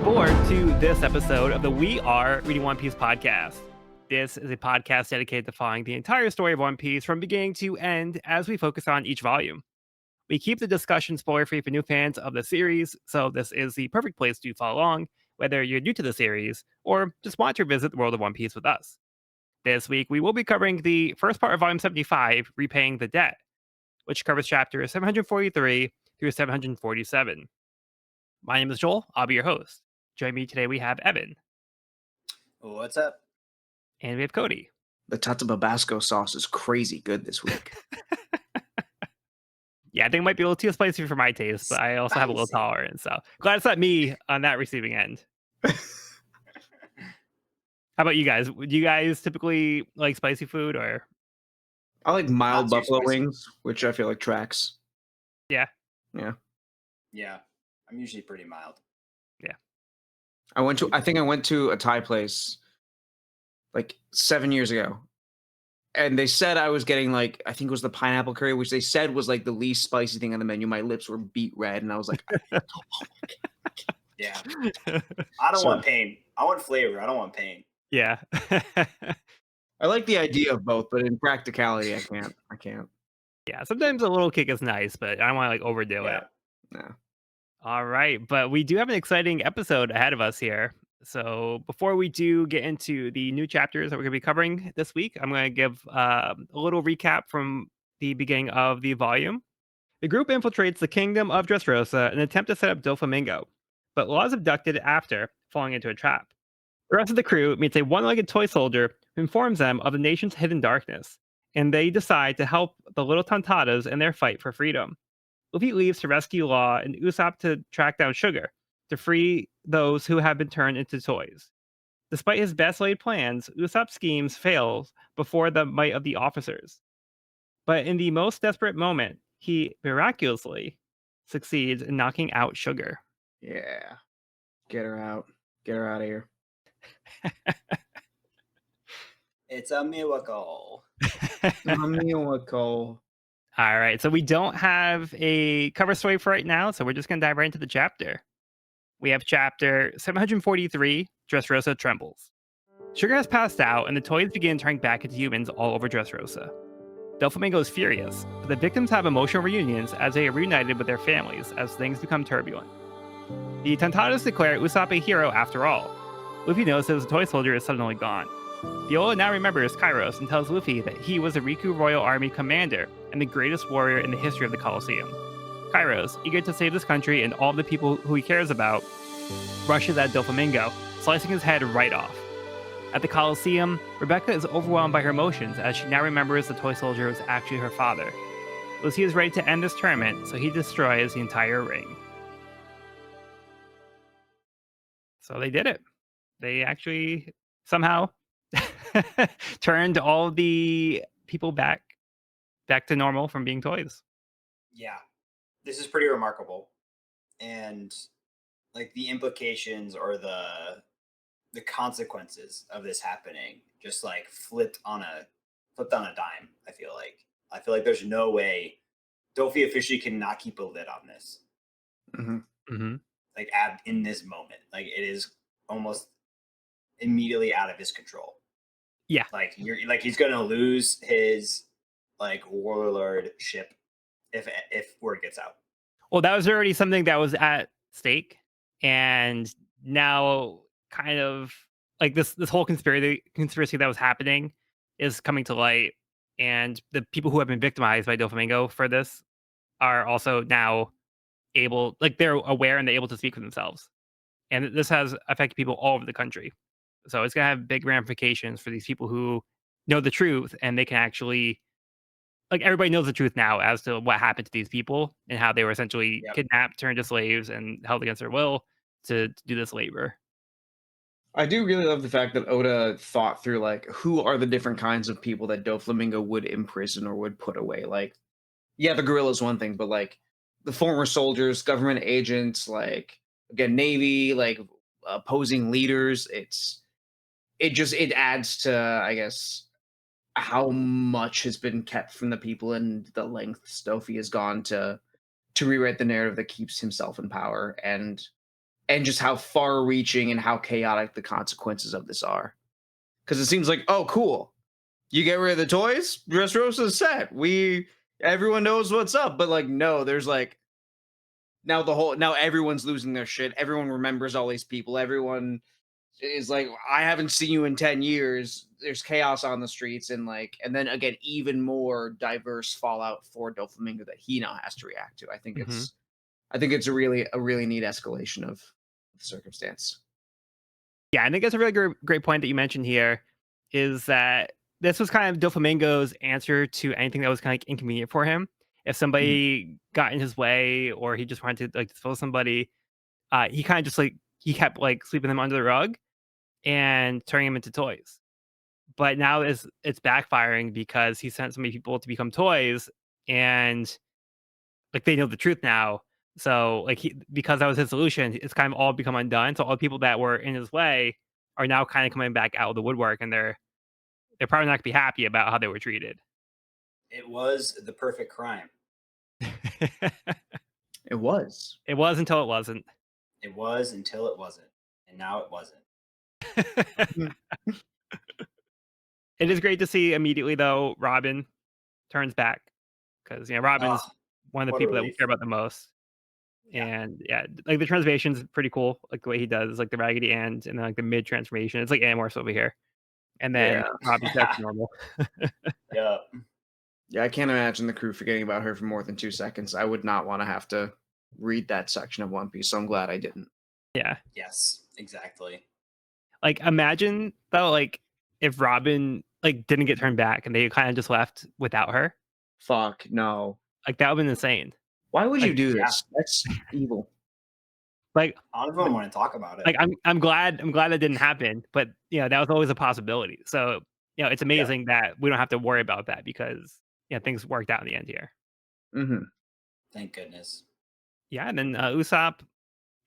forward to this episode of the We Are Reading One Piece podcast. This is a podcast dedicated to following the entire story of One Piece from beginning to end as we focus on each volume. We keep the discussion spoiler-free for new fans of the series, so this is the perfect place to follow along, whether you're new to the series or just want to visit the world of One Piece with us. This week, we will be covering the first part of Volume 75, Repaying the Debt, which covers chapters 743 through 747. My name is Joel. I'll be your host. Join me today, we have Evan. What's up? And we have Cody. The Tata Babasco sauce is crazy good this week. Yeah, I think it might be a little too spicy for my taste, but I also have a little tolerance. So glad it's not me on that receiving end. How about you guys? Would you guys typically like spicy food or? I like mild buffalo spicy. wings, which I feel like tracks. Yeah. Yeah, I'm usually pretty mild. I think I went to a Thai place like 7 years ago. And they said I was getting like, I think it was the pineapple curry, which they said was like the least spicy thing on the menu. My lips were beet red, and I was like, Yeah. I don't want pain. I want flavor. I don't want pain. Yeah. I like the idea of both, but in practicality, I can't. Yeah, sometimes a little kick is nice, but I don't want to like overdo Yeah. it. No. All right, but we do have an exciting episode ahead of us here. So before we do get into the new chapters that we're going to be covering this week, I'm going to give a little recap from the beginning of the volume. The group infiltrates the kingdom of Dressrosa in an attempt to set up Doflamingo, but Law is abducted after falling into a trap. The rest of the crew meets a one-legged toy soldier who informs them of the nation's hidden darkness, and they decide to help the little Tontatas in their fight for freedom. Luffy leaves to rescue Law and Usopp to track down Sugar to free those who have been turned into toys. Despite his best laid plans, Usopp's schemes fail before the might of the officers. But in the most desperate moment, he miraculously succeeds in knocking out Sugar. Yeah. Get her out. Get her out of here. It's a miracle. Miracle. All right, so we don't have a cover story for right now, so we're just going to dive right into the chapter. We have chapter 743, Dressrosa Trembles. Sugar has passed out, and the toys begin turning back into humans all over Dressrosa. Doflamingo is furious, but the victims have emotional reunions as they are reunited with their families as things become turbulent. The Tontatas declare Usopp a hero after all. Luffy notices the toy soldier is suddenly gone. Viola now remembers Kairos and tells Luffy that he was the Riku Royal Army commander and the greatest warrior in the history of the Colosseum. Kairos, eager to save this country and all the people who he cares about, rushes at Doflamingo, slicing his head right off. At the Colosseum, Rebecca is overwhelmed by her emotions as she now remembers the toy soldier was actually her father. Lucy is ready to end this tournament, so he destroys the entire ring. So they did it. They actually somehow turned all the people back to normal from being toys. Yeah. This is pretty remarkable. And like the implications or the consequences of this happening just like flipped on a dime, I feel like there's no way Dofi officially cannot keep a lid on this. Mm-hmm. Like in this moment. Like it is almost immediately out of his control. Yeah. Like he's gonna lose his like warlord ship if word gets out. Well, that was already something that was at stake, and now kind of like this whole conspiracy that was happening is coming to light, and the people who have been victimized by Doflamingo for this are also now able, like they're aware and they're able to speak for themselves, and this has affected people all over the country. So it's gonna have big ramifications for these people who know the truth, and they can actually, like, everybody knows the truth now as to what happened to these people and how they were essentially kidnapped, turned to slaves, and held against their will to do this labor. I do really love the fact that Oda thought through like who are the different kinds of people that Doflamingo would imprison or would put away. Like, yeah, the gorilla is one thing, but like the former soldiers, government agents, like again, Navy, like opposing leaders. It adds to, I guess, how much has been kept from the people and the lengths Dofi has gone to rewrite the narrative that keeps himself in power. And and just how far-reaching and how chaotic the consequences of this are. Because it seems like, oh, cool, you get rid of the toys, Dressrosa's set. Everyone knows what's up, but like, no, there's like now everyone's losing their shit. Everyone remembers all these people. Everyone is like, I haven't seen you in 10 years. There's chaos on the streets, and then again, even more diverse fallout for Doflamingo that he now has to react to. Hmm. I think it's a really neat escalation of the circumstance. Yeah, I think that's a really great point that you mentioned here. Is that this was kind of Doflamingo's answer to anything that was kind of like inconvenient for him. If Mhm. somebody got in his way or he just wanted to like dispose of somebody, he kind of just like he kept like sweeping them under the rug and turning them into toys. But now it's backfiring because he sent so many people to become toys, and like they know the truth now. So like because that was his solution, it's kind of all become undone. So all the people that were in his way are now kind of coming back out of the woodwork, and they're probably not gonna be happy about how they were treated. It was the perfect crime. It was. It was until it wasn't. It was until it wasn't, and now it wasn't. Mhm. It is great to see immediately though Robin turns back because Oh, Robin's one of the what a people that we relief! care about the most. Yeah, And yeah, like the transformation's pretty cool. Like the way he does like the Raggedy End and then like the mid transformation. It's like Animorphs over here. And then Yeah. Robin's back to normal. yeah, Yeah, I can't imagine the crew forgetting about her for more than 2 seconds. I would not want to have to read that section of One Piece, so I'm glad I didn't. Yeah. yes, exactly. Like imagine though, like if Robin like didn't get turned back and they kind of just left without her. Fuck no. Like that would have been insane. Why would you Like do Yeah, this? That's evil. like I don't even want to talk about it. like I'm glad that didn't happen, but that was always a possibility. So it's Yeah, amazing that we don't have to worry about that because things worked out in the end here. Hmm. thank goodness. Yeah, and then Usopp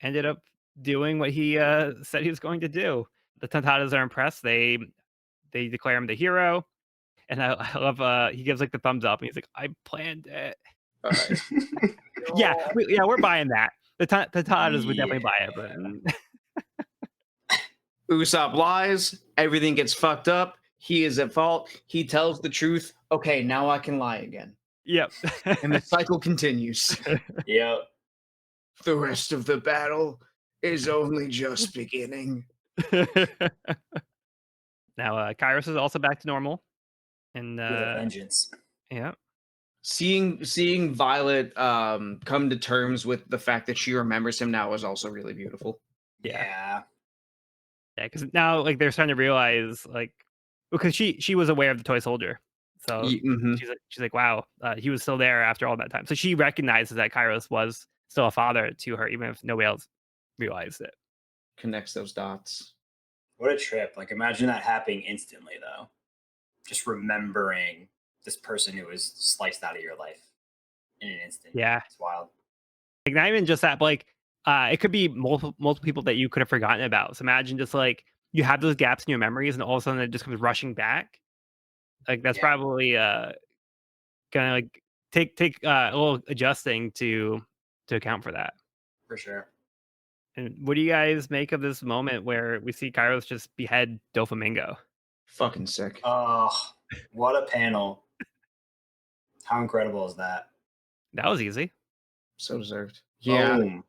ended up doing what he said he was going to do. The Tontatas are impressed. They declare him the hero, and I love he gives like the thumbs up, and he's like, "I planned it." Uh, Yeah, we're buying that. The Tontatas would definitely Yeah, buy it, but Usopp lies. Everything gets fucked up. He is at fault. He tells the truth. Okay, now I can lie again. yep. And the cycle continues. yeah. The rest of the battle is only just beginning. Now Kairos is also back to normal, and With a vengeance. yeah, Seeing Violet come to terms with the fact that she remembers him now is also really beautiful. yeah. Yeah, Yeah, because now like they're starting to realize like because she was aware of the toy soldier, so Mhm. she's like wow, he was still there after all that time. So she recognizes that Kairos was still a father to her, even if nobody else realized it. Connects those dots. what a trip! Like, imagine that happening instantly, though. Just remembering this person who was sliced out of your life in an instant. Yeah, It's wild. like not even just that, but like it could be multiple people that you could have forgotten about. So imagine just like you have those gaps in your memories, and all of a sudden it just comes rushing back. Like that's Yeah, probably gonna like take a little adjusting to account for that. for sure. And what do you guys make of this moment where we see Kairos just behead Doflamingo? Fucking sick. Oh, what a panel! How incredible is that? That was easy. So deserved. Yeah. Boom!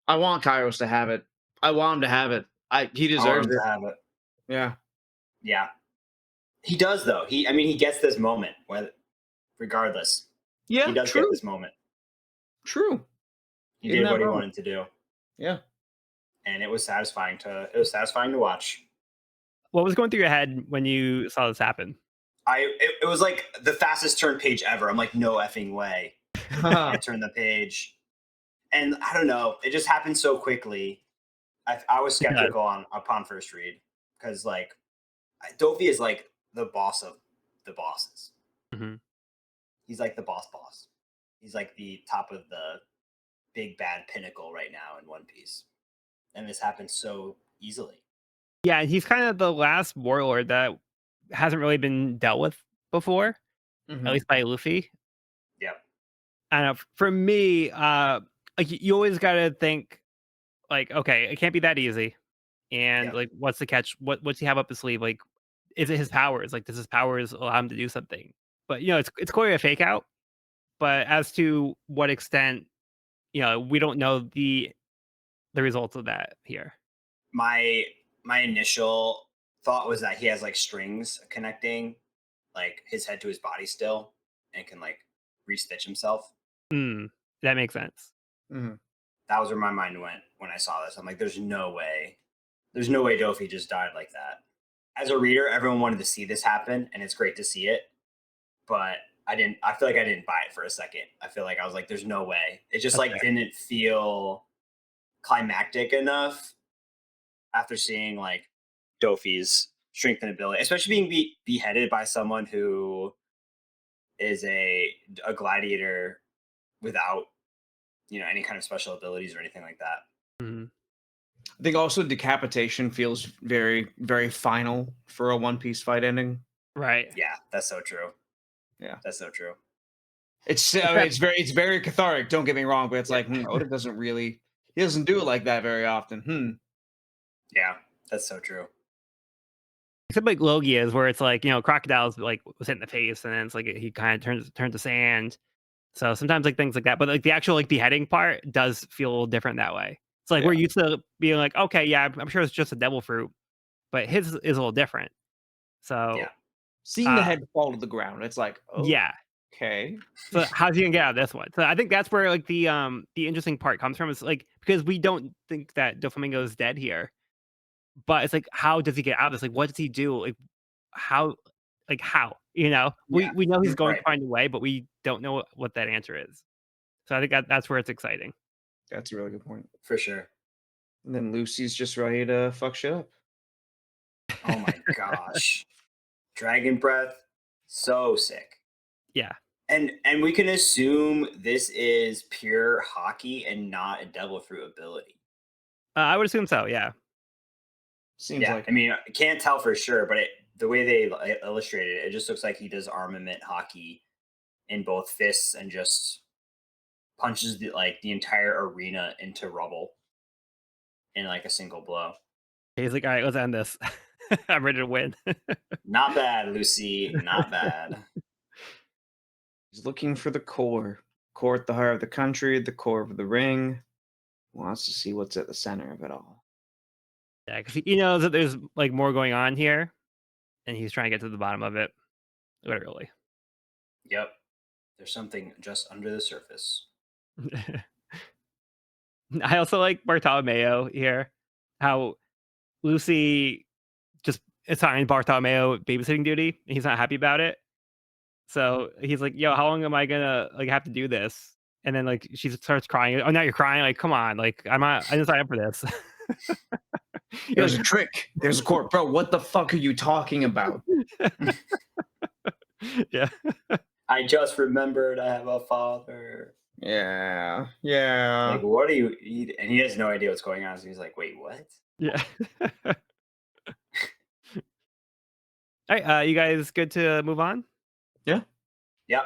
I want Kairos to have it. I want him to have it. He I want deserves him it. to have it. Yeah. Yeah, he does though. I mean, he gets this moment. Whether, regardless, he Yeah, does get true. this moment. True. He In did that what he moment. wanted to do, Yeah. and it was satisfying to watch. What was going through your head when you saw this happen? It was like the fastest turn page ever. I'm like, no effing way. And I turned the page, and I don't know. It just happened so quickly. I was It does. skeptical upon first read because like Dovi is like the boss of the bosses. Mhm. He's like the boss. He's like the top of the big bad pinnacle right now in One Piece, and this happened so easily. Yeah, he's kind of the last warlord that hasn't really been dealt with before, at Mhm. least by Luffy. Yep. I don't know. For me, like you always got to think like, okay, it can't be that easy. And Yeah. like, what's the catch? What's he have up his sleeve? Like, is it his powers? Like, does his powers allow him to do something? But it's clearly a fake out. But as to what extent, we don't know the results of that here. My my initial thought was that he has like strings connecting like his head to his body still and can like restitch himself. Hmm, that makes sense. Mhm. That was where my mind went when I saw this. I'm like, there's no way Dofi just died like that. As a reader, everyone wanted to see this happen, and it's great to see it. But I didn't. I feel like I didn't buy it for a second. I feel like I was like, there's no way. It just That's like fair. didn't feel climactic enough after seeing like Dofi's strength and ability, especially being beheaded by someone who is a gladiator without any kind of special abilities or anything like that. Mhm. I think also decapitation feels very, very final for a One Piece fight ending. Right. Yeah, that's so true. Yeah. That's so true. It's I mean, it's very cathartic, don't get me wrong, but it's Yeah, like, Oda doesn't really he doesn't do it like that very often. yeah, that's so true. Except like Logia's, where it's like, crocodiles like was hit in the face, and then it's like he kind of turns to sand. So sometimes like things like that, but like the actual like beheading part does feel a little different that way. It's like Yeah. we're used to being like, okay, yeah, I'm sure it's just a devil fruit, but his is a little different. Yeah, So Seeing the uh head fall to the ground, it's like, yeah. okay. So how's he gonna get out of this one? So I think that's where like the interesting part comes from is like because we don't think that Doflamingo is dead here, but it's like how does he get out of this? Like what does he do? How how? yeah, We know he's going to right, find a way, but we don't know what that answer is. So I think that's where it's exciting. That's a really good point. for sure. And then Lucy's just ready to fuck shit up. Oh my gosh, Dragon Breath, so sick. Yeah. And we can assume this is pure hockey and not a devil fruit ability. I would assume so, yeah. Seems Yeah, like I mean, I can't tell for sure, but the way they illustrated it, it just looks like he does armament hockey in both fists and just punches the entire arena into rubble in like a single blow. He's like, "Alright, let's end this. I'm ready to win." Not bad, Lucy. Not bad. he's looking for the core. Core at the heart of the country, the core of the ring. Wants to see what's at the center of it all. Yeah, 'cause he knows that there's, like, more going on here, and he's trying to get to the bottom of it, literally. Yep. There's something just under the surface. I also like Bartolomeo here, how Lucy just assigned Bartolomeo babysitting duty, and he's not happy about it. So, he's like, "Yo, how long am I gonna, like, have to do this?" And then, like, she starts crying. "Oh, now you're crying? Like, come on, like, I didn't sign up for this." You're There's like a trick. There's a core. Bro, what the fuck are you talking about? Yeah. I just remembered I have a father. Yeah. Yeah. Like, what are you eating? And he has no idea what's going on. So he's like, wait, what? Yeah. Alright, you guys good to move on? Yeah. Yep.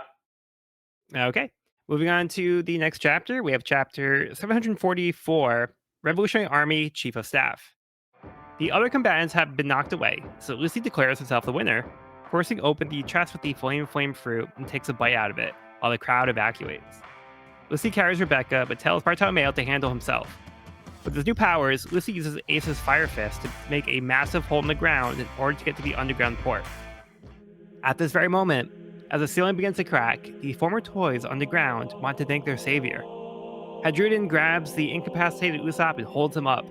Okay. Moving on to the next chapter, we have chapter 744, Revolutionary Army Chief of Staff. The other combatants have been knocked away, so Lucy declares herself the winner, forcing open the chest with the flame fruit and takes a bite out of it, while the crowd evacuates. Lucy carries Rebecca, but tells Bartolomeo to handle himself. With his new powers, Lucy uses Ace's Fire Fist to make a massive hole in the ground in order to get to the underground port. At this very moment, as the ceiling begins to crack, the former toys on the ground want to thank their savior. Hadrudin grabs the incapacitated Usopp and holds him up.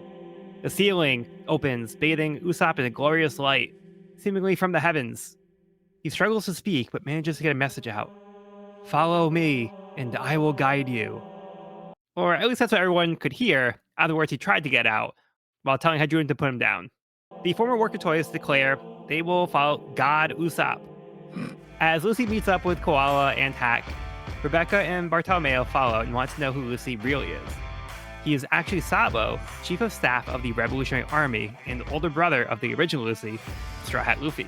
The ceiling opens, bathing Usopp in a glorious light, seemingly from the heavens. He struggles to speak, but manages to get a message out. Follow me, and I will guide you. Or at least that's what everyone could hear out of the words he tried to get out, while telling Hadrudin to put him down. The former worker toys declare they will follow God Usopp. As Lucy meets up with Koala and Hack, Rebecca and Bartolomeo follow and want to know who Lucy really is. He is actually Sabo, Chief of Staff of the Revolutionary Army and the older brother of the original Lucy, Straw Hat Luffy.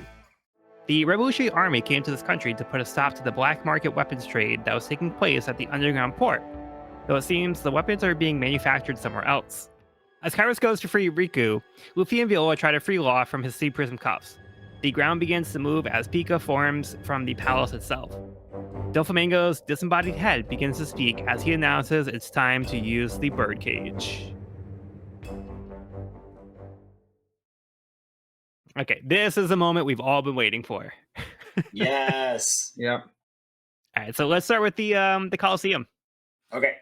The Revolutionary Army came to this country to put a stop to the black market weapons trade that was taking place at the underground port, though it seems the weapons are being manufactured somewhere else. As Kairos goes to free Riku, Luffy and Viola try to free Law from his sea prism cuffs. The ground begins to move as Pica forms from the palace itself. Doflamingo's disembodied head begins to speak as he announces it's time to use the Birdcage. Okay, this is the moment we've all been waiting for. Yes. Yep. All right, so let's start with the Coliseum. Okay.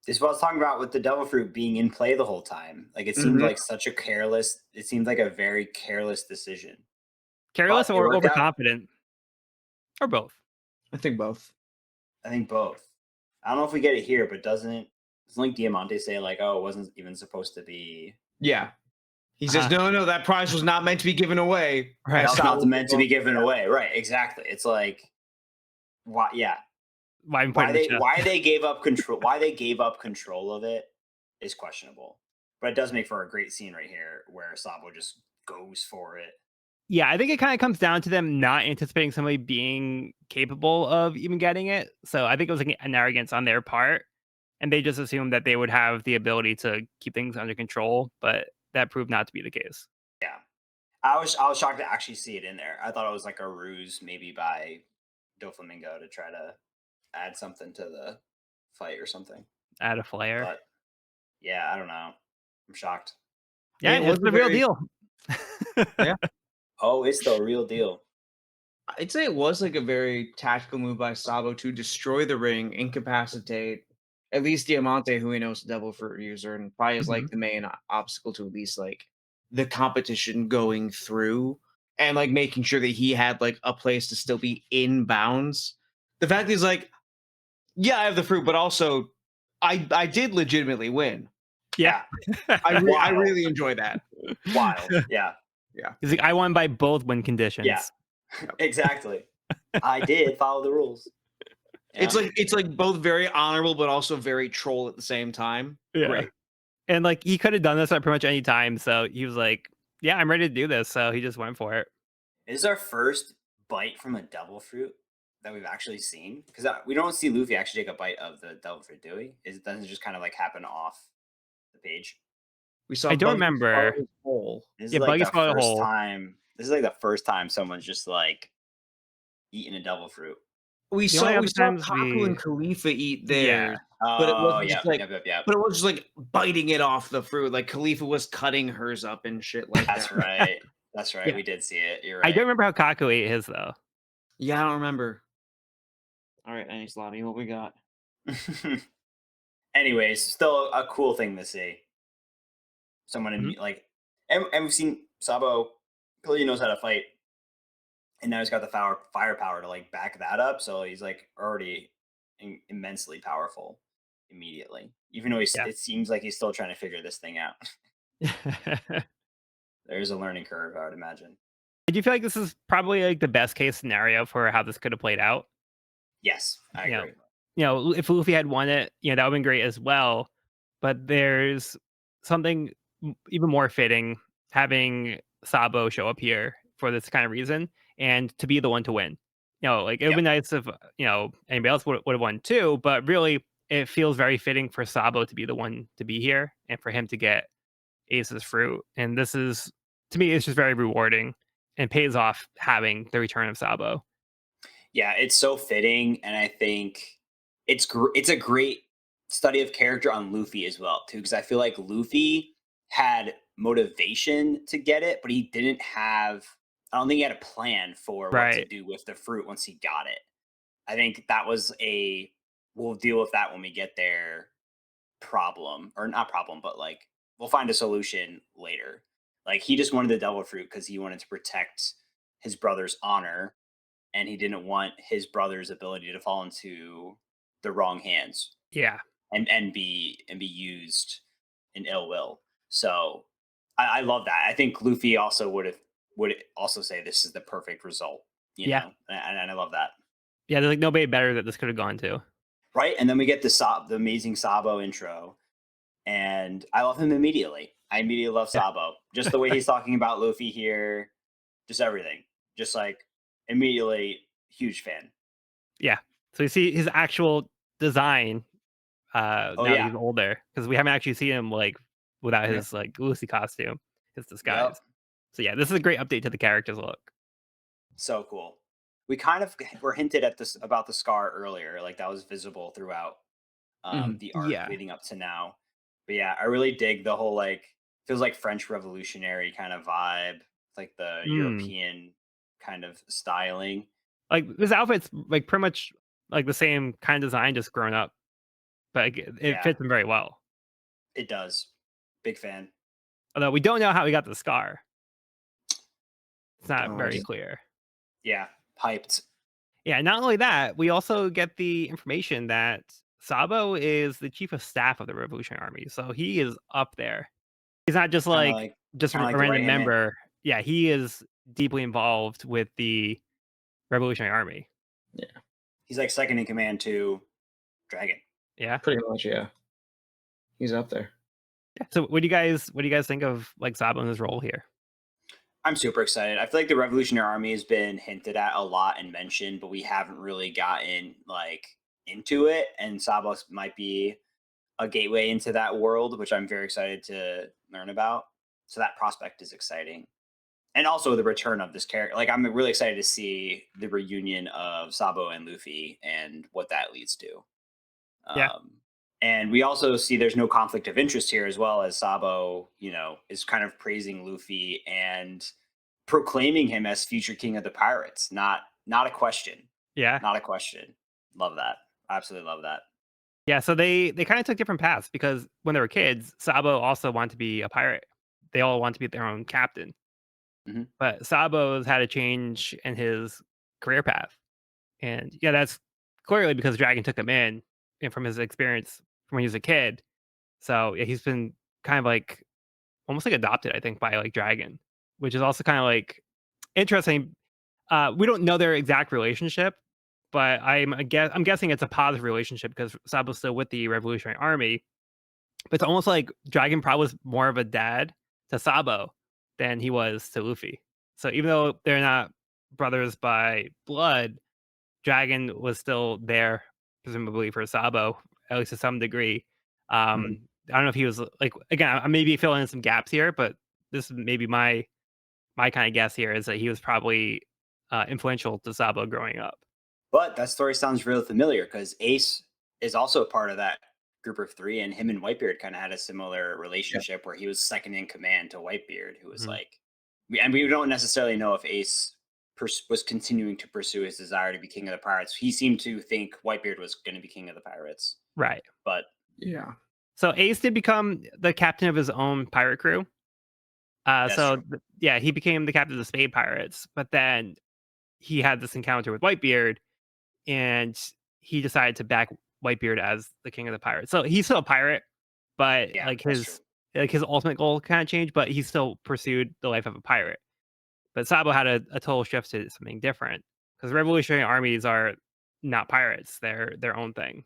This is what I was talking about with the devil fruit being in play the whole time. Like it seemed Mhm. like such a careless. It seemed like a very careless decision. Careless But it or worked out. overconfident, or both. I think both. I think both. I don't know if we get it here, but doesn't like Diamante say like, oh, it wasn't even supposed to be. Yeah. He says, no, that prize was not meant to be given away. Right. That's That's not what meant to we're be given away. Right. Exactly. It's like, why? Yeah. Why They gave up control? Why they gave up control of it is questionable. But it does make for a great scene right here where Sabo just goes for it. Yeah, I think it kind of comes down to them not anticipating somebody being capable of even getting it. So I think it was like an arrogance on their part, and they just assumed that they would have the ability to keep things under control, but that proved not to be the case. Yeah. I was shocked to actually see it in there. I thought it was like a ruse maybe by Doflamingo to try to add something to the fight or something. Add a flare. But yeah, I don't know. I'm shocked. Yeah, It it's was the a real very- deal. Yeah. Oh, it's the real deal. I'd say it was like a very tactical move by Sabo to destroy the ring, incapacitate at least Diamante, who we know is a devil fruit user, and probably is like the main obstacle to at least like the competition going through and like making sure that he had like a place to still be in bounds. The fact is like, yeah, I have the fruit, but also I did legitimately win. Yeah. I Wild. really enjoy that. Wild. Yeah. He's like, I won by both win conditions. Yeah. Exactly. I did follow the rules. It's like both very honorable but also very troll at the same time. Yeah. Great. And like he could have done this at pretty much any time. So he was like, yeah, I'm ready to do this. So he just went for it. This is our first bite from a devil fruit that we've actually seen. Because we don't see Luffy actually take a bite of the devil fruit, do we? It doesn't just kind of like happen off the page. We saw I don't Buggy remember. swallow his whole. This is Yeah, like Buggy the swallowed a first hole. time. This is like the first time someone's just like eating a devil fruit. We The only saw other times Kaku and Khalifa eat theirs, but it Oh, wasn't yeah, just like yeah. but it was just like biting it off the fruit. Like Khalifa was cutting hers up and shit like That's that. right. That's right. Yeah. We did see it. You're I right. don't remember how Kaku ate his though. Yeah, I don't remember. All right, thanks, Lottie. What we got? Anyways, still a cool thing to see. Someone in like, and we've seen Sabo clearly knows how to fight, and now he's got the firepower to like back that up. So he's like already immensely powerful immediately, even though it seems like he's still trying to figure this thing out. There's a learning curve, I would imagine. Do you feel like this is probably like the best case scenario for how this could have played out? Yes, I agree. If Luffy had won it, that would have been great as well. But there's something even more fitting having Sabo show up here for this kind of reason and to be the one to win. Like it would be nice if anybody else would have won too, but really it feels very fitting for Sabo to be the one to be here and for him to get Ace's fruit. And this is, to me, it's just very rewarding and pays off having the return of Sabo. Yeah, it's so fitting, and I think it's a great study of character on Luffy as well too, because I feel like Luffy had motivation to get it, but he didn't have. I don't think he had a plan for what to do with the fruit once he got it. I think that was we'll deal with that when we get there problem, or not problem, but like we'll find a solution later. Like he just wanted the devil fruit because he wanted to protect his brother's honor, and he didn't want his brother's ability to fall into the wrong hands. Yeah. And be used in ill will. So I love that. I think Luffy also would also say this is the perfect result. You know? And I love that. Yeah, there's like nobody better that this could have gone to. Right. And then we get the amazing Sabo intro. And I love him immediately. I immediately love Sabo. Just the way he's talking about Luffy here. Just everything. Just like immediately huge fan. Yeah. So you see his actual design now that he's older, because we haven't actually seen him like without Yeah. his like Lucy costume, his Yep. disguise. So yeah, this is a great update to the character's look. So cool. We kind of were hinted at this about the scar earlier, like that was visible throughout Mhm. the arc Yeah. leading up to now. But yeah, I really dig the whole like feels like French Revolutionary kind of vibe, like the Mm. European kind of styling. Like this outfit's like pretty much like the same kind of design, just grown up, but like, it Yeah, fits him very well. it does. Big fan. Although we don't know how he got the scar. It's not God. very clear. Yeah, hyped. Yeah, not only that, we also get the information that Sabo is the chief of staff of the Revolutionary Army. So he is up there. He's not just Kind of like like just kind of a like the right random hand man. member. Yeah, he is deeply involved with the Revolutionary Army. Yeah. He's like second in command to Dragon. Yeah. Pretty much, yeah. He's up there. Yeah. So what do you guys think of like Sabo and his role here? I'm super excited. I feel like the Revolutionary Army has been hinted at a lot and mentioned, but we haven't really gotten like into it. And Sabos might be a gateway into that world, which I'm very excited to learn about. So that prospect is exciting. And also the return of this character. Like I'm really excited to see the reunion of Sabo and Luffy and what that leads to. Yeah. Um, and we also see there's no conflict of interest here, as well as Sabo, is kind of praising Luffy and proclaiming him as future king of the pirates. Not a question. Yeah. Not a question. Love that. Absolutely love that. Yeah. So they kind of took different paths because when they were kids, Sabo also wanted to be a pirate. They all want to be their own captain. Hmm. But Sabo's had a change in his career path. And yeah, that's clearly because Dragon took him in and from his experience from when he was a kid. So yeah, he's been kind of like almost like adopted, I think, by like Dragon, which is also kind of like interesting. We don't know their exact relationship, but I'm guessing it's a positive relationship because Sabo's still with the Revolutionary Army. But it's almost like Dragon probably was more of a dad to Sabo than he was to Luffy. So even though they're not brothers by blood, Dragon was still there, presumably for Sabo, at least to some degree. Mhm. I don't know if he was like again, I may be filling in some gaps here, but this is maybe my kind of guess here is that he was probably influential to Sabo growing up. But that story sounds really familiar because Ace is also a part of that group of three, and him and Whitebeard kind of had a similar Yeah. relationship where he was second in command to Whitebeard, who was Mhm. like, and we don't necessarily know if Ace was continuing to pursue his desire to be king of the pirates. He seemed to think Whitebeard was going to be king of the pirates, Right. but Yeah. So Ace did become the captain of his own pirate crew. that's true. Yeah, he became the captain of the Spade Pirates, but then he had this encounter with Whitebeard, and he decided to back Whitebeard as the king of the pirates. So he's still a pirate, but Yeah, that's true. like his ultimate goal kind of changed, but he still pursued the life of a pirate. But Sabo had a total shift to something different because revolutionary armies are not pirates; they're their own thing,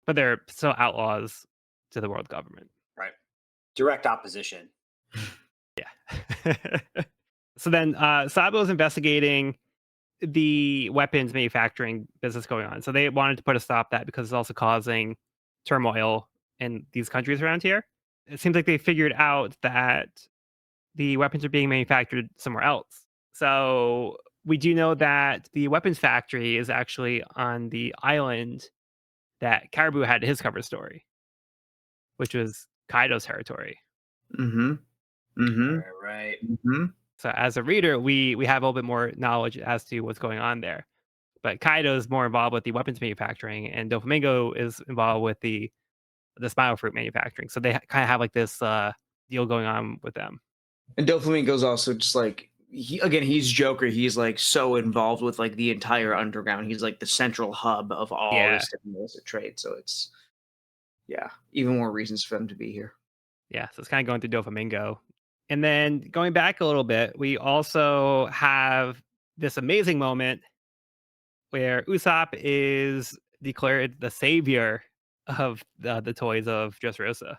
but they're still outlaws to the world government. Right. Direct opposition. Yeah. So then Sabo is investigating the weapons manufacturing business going on. So they wanted to put a stop to that because it's also causing turmoil in these countries around here. It seems like they figured out that the weapons are being manufactured somewhere else. So we do know that the weapons factory is actually on the island that Caribou had his cover story, which was Kaido's territory. Mhm. Right, Mhm. right. Mhm. So as a reader, we have a little bit more knowledge as to what's going on there. But Kaido is more involved with the weapons manufacturing, and Doflamingo is involved with the smile fruit manufacturing. So they kind of have like this deal going on with them. And Doflamingo's also just like he's Joker. He's like so involved with like the entire underground. He's like the central hub of all Yeah, this different illicit trade. So it's yeah, even more reasons for them to be here. yeah. So it's kind of going through Doflamingo, and then going back a little bit, we also have this amazing moment where Usopp is declared the savior of the toys of Dressrosa.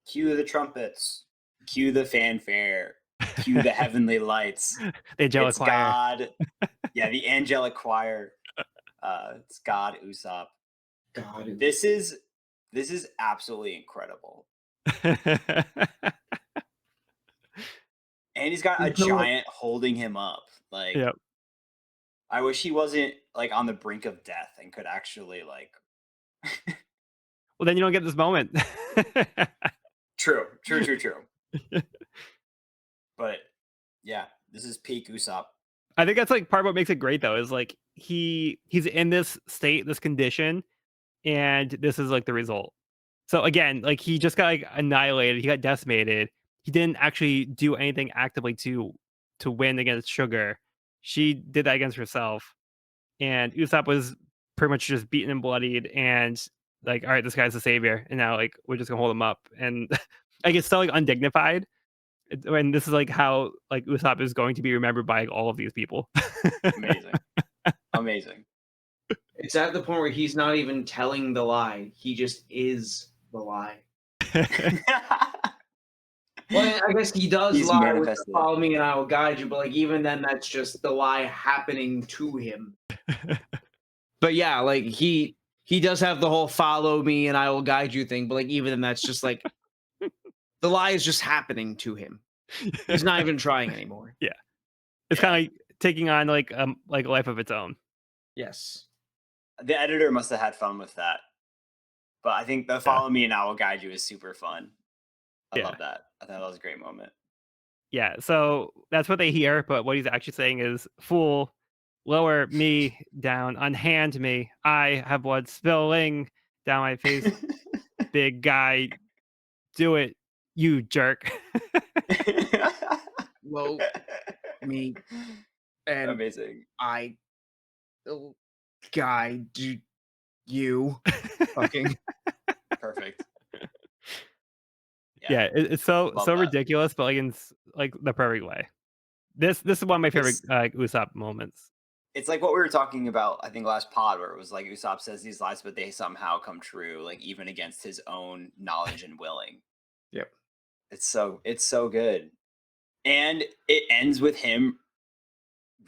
Cue the trumpets. Cue the fanfare. Cue the heavenly lights. The angelic It's choir. God. Yeah, the angelic choir. It's God Usopp. God, This is absolutely incredible. And he's got a giant holding him up. Like, Yep. I wish he wasn't like on the brink of death and could actually like. Well, then you don't get this moment. True, true, true, true. But yeah, this is peak Usopp. I think that's like part of what makes it great though, is like he's in this state, this condition, and this is like the result. So again, like he just got like annihilated, he got decimated. He didn't actually do anything actively to win against Sugar. She did that against herself. And Usopp was pretty much just beaten and bloodied and like, all right, this guy's the savior. And now like we're just gonna hold him up. And like it's so like undignified. And this is like how like Usopp is going to be remembered by like, all of these people. Amazing, amazing. It's at the point where he's not even telling the lie. He just is the lie. Well, I guess he does He's lie with the manifested. follow me and I will guide you, but like even then that's just the lie happening to him. But yeah, like he does have the whole follow me and I will guide you thing, but like even then that's just like the lie is just happening to him. He's not even trying anymore. Yeah. It's kind of like taking on like a life of its own. Yes. The editor must have had fun with that. But I think the follow me and I will guide you is super fun. I love that. I thought that was a great moment. Yeah, so that's what they hear, but what he's actually saying is, "Fool, lower me down, unhand me. I have blood spilling down my face. Big guy, do it, you jerk." Well, me and Amazing. I oh, guy do you fucking Perfect. Yeah, it's so Love that. ridiculous, but like in like the perfect way. This is one of my favorite It's- Usopp moments. It's like what we were talking about, I think, last pod, where it was like Usopp says these lies, but they somehow come true, like even against his own knowledge and willing. Yep. It's so good. And it ends with him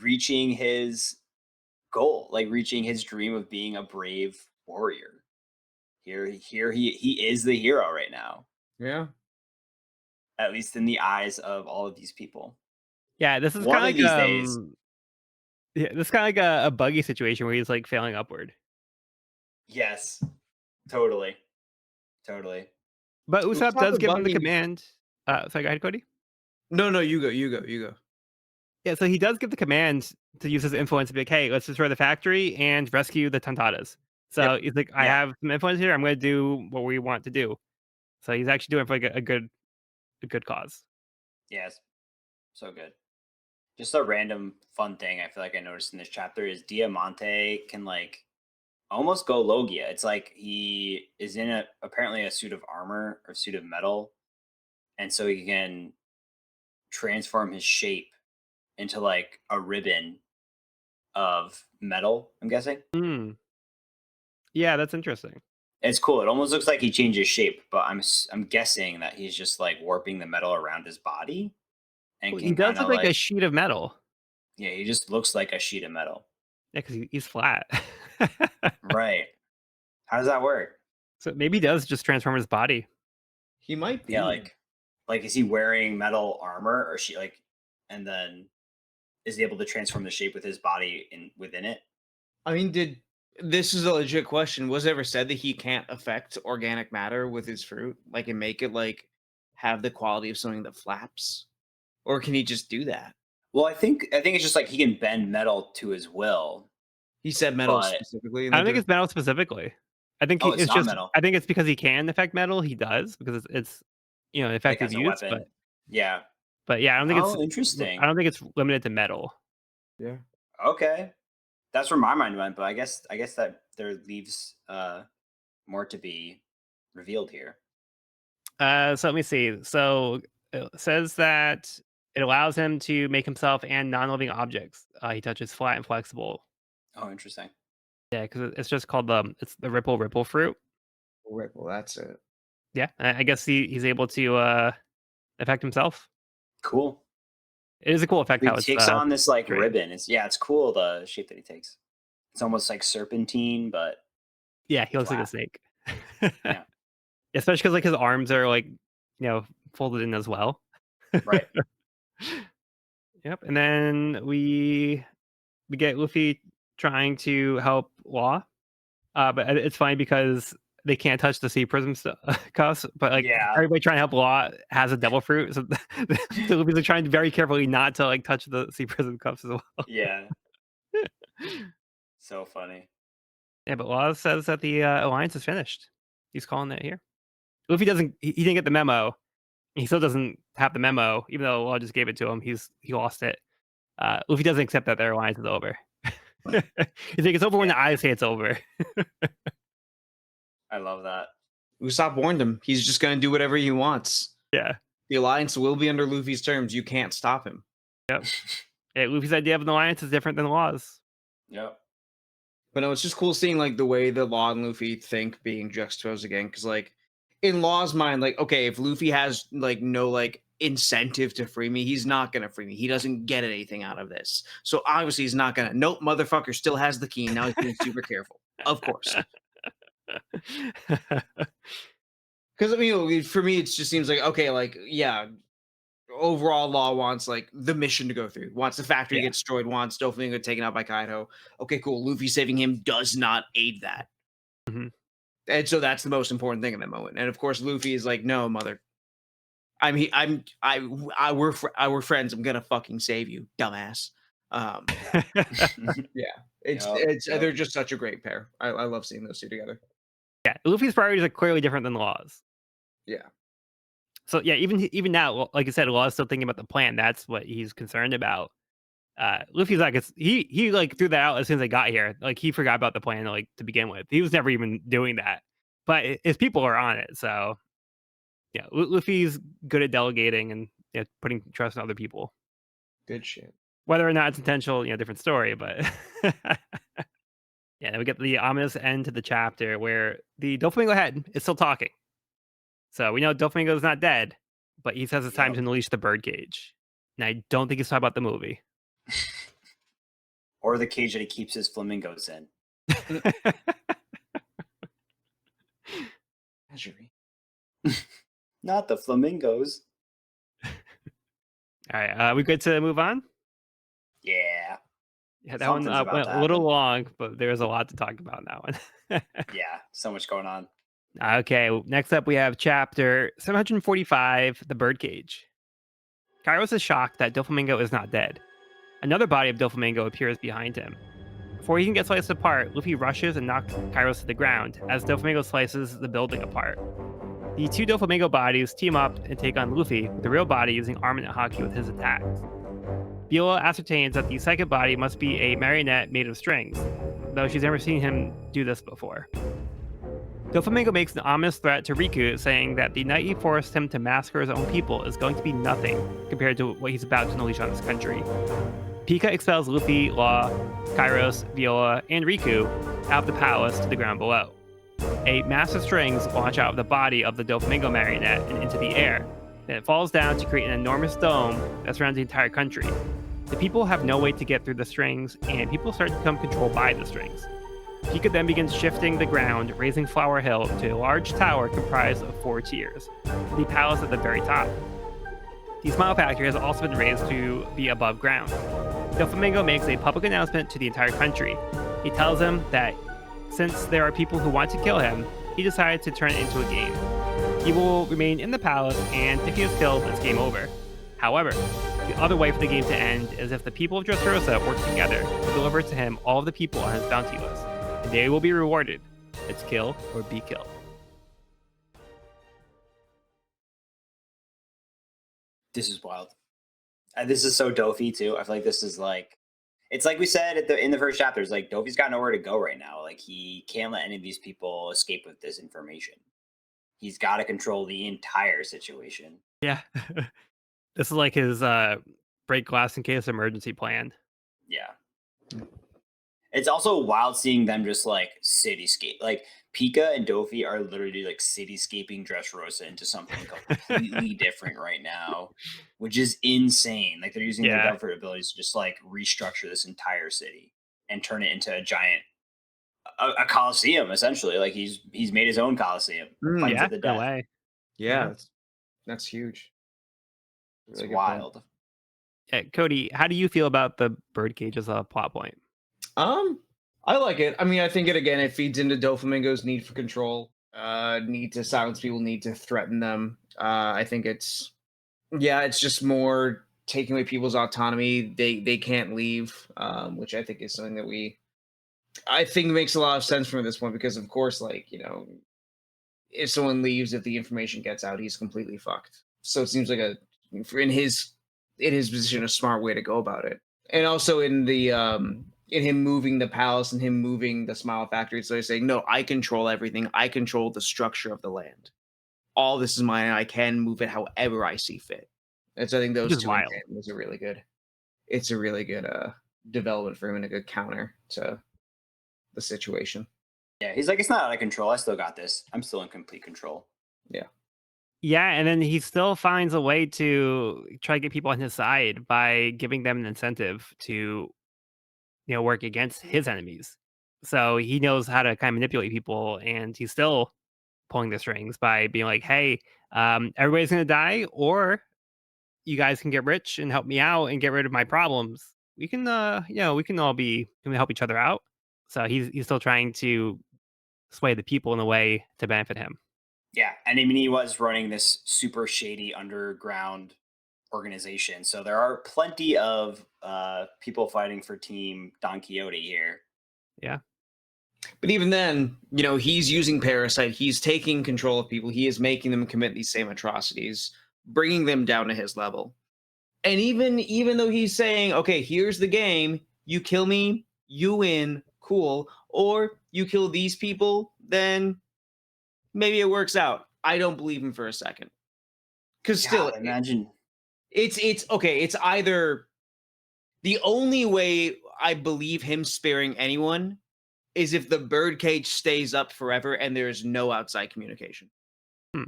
reaching his goal, like reaching his dream of being a brave warrior. Here he is the hero right now, Yeah. at least in the eyes of all of these people. Yeah, this is One kind of of these like days, yeah, this is kind of like a buggy situation where he's like failing upward. yes, totally, totally. But It was Usopp not does the give him the buggy. command. Sorry, go ahead, Cody. No, you go. Yeah, so he does give the command to use his influence to be like, "Hey, let's destroy the factory and rescue the Tontadas." So Yep. he's like, "I Yeah, have some influence here. I'm going to do what we want to do." So he's actually doing it for like a good cause. yes, so good. Just a random fun thing I feel like I noticed in this chapter is Diamante can like almost go Logia. It's like he is in apparently a suit of armor or suit of metal, and so he can transform his shape into like a ribbon of metal, I'm guessing. Hmm. Yeah, that's interesting. It's cool. It almost looks like he changes shape, but I'm guessing that he's just like warping the metal around his body and Well, he can does kind look of like a like, sheet of metal. yeah, he just looks like a sheet of metal. Yeah, because he's flat. Right. How does that work? So maybe he does just transform his body. He might be. Yeah, like is he wearing metal armor or she like and then is he able to transform the shape with his body in within it? I mean, this is a legit question. Was it ever said that he can't affect organic matter with his fruit? Like and make it like have the quality of something that flaps? Or can he just do that? Well, I think it's just like he can bend metal to his will, He said metal but specifically in I the don't think it's metal specifically. I think oh, it's it's not just. metal. I think it's because he can affect metal. He does because it's Like effective as a use. weapon. Yeah. But yeah, I don't think it's. Oh, I interesting. don't think it's limited to metal. Yeah. Okay. That's where my mind went, but I guess that there leaves more to be revealed here. So let me see. So it says that it allows him to make himself and non-living objects. He touches flat and flexible. Oh, interesting. Yeah, because it's just called it's the ripple fruit. Ripple, that's it. Yeah, I guess he's able to affect himself. Cool. It is a cool effect He how it's takes on this like created. ribbon. It's cool the shape that he takes. It's almost like serpentine, but Yeah, he looks like a flat. snake. Yeah. Especially because like his arms are like folded in as well. Right. Yep. And then we get Luffy trying to help Law. But it's funny because they can't touch the sea prism cuffs, but like Yeah. everybody trying to help Law has a devil fruit, so, so Luffy's like, trying very carefully not to like touch the sea prism cuffs as well. Yeah. So funny. Yeah, but Law says that the alliance is finished. He's calling it here. Luffy doesn't. He didn't get the memo. He still doesn't have the memo, even though Law just gave it to him. He lost it. Luffy doesn't accept that their alliance is over. He's like, it's over when Yeah. the eyes say it's over. I love that. Usopp warned him. He's just going to do whatever he wants. Yeah. The alliance will be under Luffy's terms. You can't stop him. Yeah, Luffy's idea of an alliance is different than Law's. Yep. But no, it's just cool seeing like the way that Law and Luffy think being juxtaposed again. Because like in Law's mind, like, okay, if Luffy has like no like incentive to free me, he's not gonna free me. He doesn't get anything out of this. So obviously he's not gonna. Nope, motherfucker still has the key. Now he's being super careful. Of course. Because I mean, for me, it just seems like okay, like yeah, overall Law wants like the mission to go through, wants the factory to Yeah. get destroyed, wants Doflamingo taken out by Kaido. Okay, cool. Luffy saving him does not aid that. Mhm. And so that's the most important thing in that moment. And of course, Luffy is like, "No, mother, we're friends. I'm gonna fucking save you, dumbass." Yeah, it's Yep. they're just such a great pair. I love seeing those two together. Yeah, Luffy's priorities are clearly different than Law's. Yeah, So yeah, even now, like I said, Law's still thinking about the plan. That's what he's concerned about. Luffy's like he like threw that out as soon as they got here. Like he forgot about the plan like to begin with. He was never even doing that. But his people are on it. So yeah, Luffy's good at delegating and putting trust in other people. good shit. Whether or not it's intentional, different story. But yeah, then we get the ominous end to the chapter where the Doflamingo head is still talking. So we know Doflamingo's not dead, but he says it's time Yep. to unleash the Birdcage. And I don't think he's talking about the movie. Or the cage that he keeps his flamingos in. Measuring. Not the flamingos. All right, we good to move on? Yeah. Yeah, that one Something's about went to a little happen. long, but there was a lot to talk about in that one. Yeah. So much going on. Okay, next up we have chapter 745, The Birdcage. Kairos is shocked that Doflamingo is not dead. Another body of Doflamingo appears behind him. Before he can get sliced apart, Luffy rushes and knocks Kairos to the ground as Doflamingo slices the building apart. The two Doflamingo bodies team up and take on Luffy, with the real body using Armament Haki with his attacks. Viola ascertains that the second body must be a marionette made of strings, though she's never seen him do this before. Doflamingo makes an ominous threat to Riku, saying that the night he forced him to massacre his own people is going to be nothing compared to what he's about to unleash on his country. Pica expels Luffy, Law, Kairos, Viola, and Riku out of the palace to the ground below. A mass of strings launch out of the body of the Doflamingo marionette and into the air. Then it falls down to create an enormous dome that surrounds the entire country. The people have no way to get through the strings, and people start to become controlled by the strings. Pica then begins shifting the ground, raising Flower Hill to a large tower comprised of 4 tiers, the palace at the very top. The Smile Factory has also been raised to be above ground. Doflamingo makes a public announcement to the entire country. He tells them that since there are people who want to kill him, he decided to turn it into a game. He will remain in the palace, and if he is killed, it's game over. However, the other way for the game to end is if the people of Dressrosa work together to deliver to him all of the people on his bounty list. And they will be rewarded. It's kill or be killed. This is wild. And this is so Dofi too. I feel like this is like it's like we said in the first chapter. It's like Dofi's got nowhere to go right now. Like he can't let any of these people escape with this information. He's got to control the entire situation. Yeah. This is like his break glass in case emergency plan. Yeah. It's also wild seeing them just like cityscape. Like Pika and Dofi are literally like cityscaping Dressrosa into something completely different right now, which is insane. Like they're using their Yeah. government abilities to just like restructure this entire city and turn it into a giant a coliseum essentially. Like he's made his own coliseum, fight Yeah, to the in a death. way. Yeah, that's huge. It's Really good point. wild. Yeah, Cody, how do you feel about the birdcage as a plot point? Um, I like it. I mean, I think it feeds into Doflamingo's need for control, need to silence people, need to threaten them. I think it's just more taking away people's autonomy. They can't leave, which I think is something that I think makes a lot of sense from this point because of course, like, if someone leaves, if the information gets out, he's completely fucked. So it seems like in his position, a smart way to go about it. And also in him moving the palace and him moving the Smile Factory, so they're saying, no, I control everything. I control the structure of the land. All this is mine. And I can move it however I see fit. And so I think Which those is two in wild. tandem is a really good. It's a really good development for him and a good counter to the situation. Yeah, he's like, it's not out of control. I still got this. I'm still in complete control. Yeah. Yeah, and then he still finds a way to try to get people on his side by giving them an incentive to, work against his enemies. So he knows how to kind of manipulate people, and he's still pulling the strings by being like, "Hey, everybody's gonna die, or you guys can get rich and help me out and get rid of my problems. We can, we can all be can we help each other out." So he's still trying to sway the people in a way to benefit him. Yeah, and I mean, he was running this super shady underground organization. So there are plenty of people fighting for Team Don Quixote here. Yeah, But even then, he's using Parasite. He's taking control of people. He is making them commit these same atrocities, bringing them down to his level. And even though he's saying, "Okay, here's the game. You kill me, you win. Cool. Or you kill these people, then maybe it works out." I don't believe him for a second. Because still, God, imagine. it's okay. It's either the only way I believe him sparing anyone is if the birdcage stays up forever and there's no outside communication. hmm.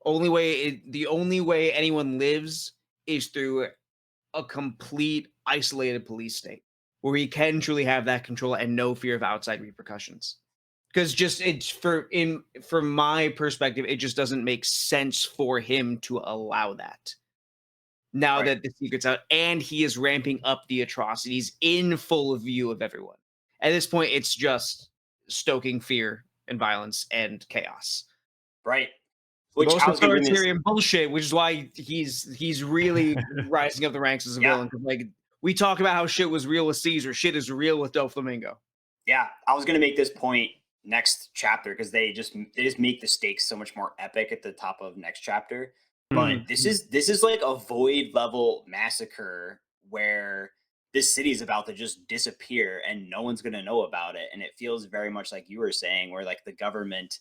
The only way anyone lives is through a complete isolated police state where he can truly have that control and no fear of outside repercussions. Because just it's from my perspective, it just doesn't make sense for him to allow that. Now Right. that the secret's out and he is ramping up the atrocities in full view of everyone. At this point, it's just stoking fear and violence and chaos. Right. Which Most I was going to bring this. authoritarian bullshit, which is why he's really rising up the ranks as a Yeah. villain. 'Cause, like, we talk about how shit was real with Caesar, shit is real with Doflamingo. Yeah. I was going to make this point next chapter because they just make the stakes so much more epic at the top of next chapter. But Mhm. this is like a void level massacre where this city is about to just disappear and no one's going to know about it, and it feels very much like you were saying where like the government,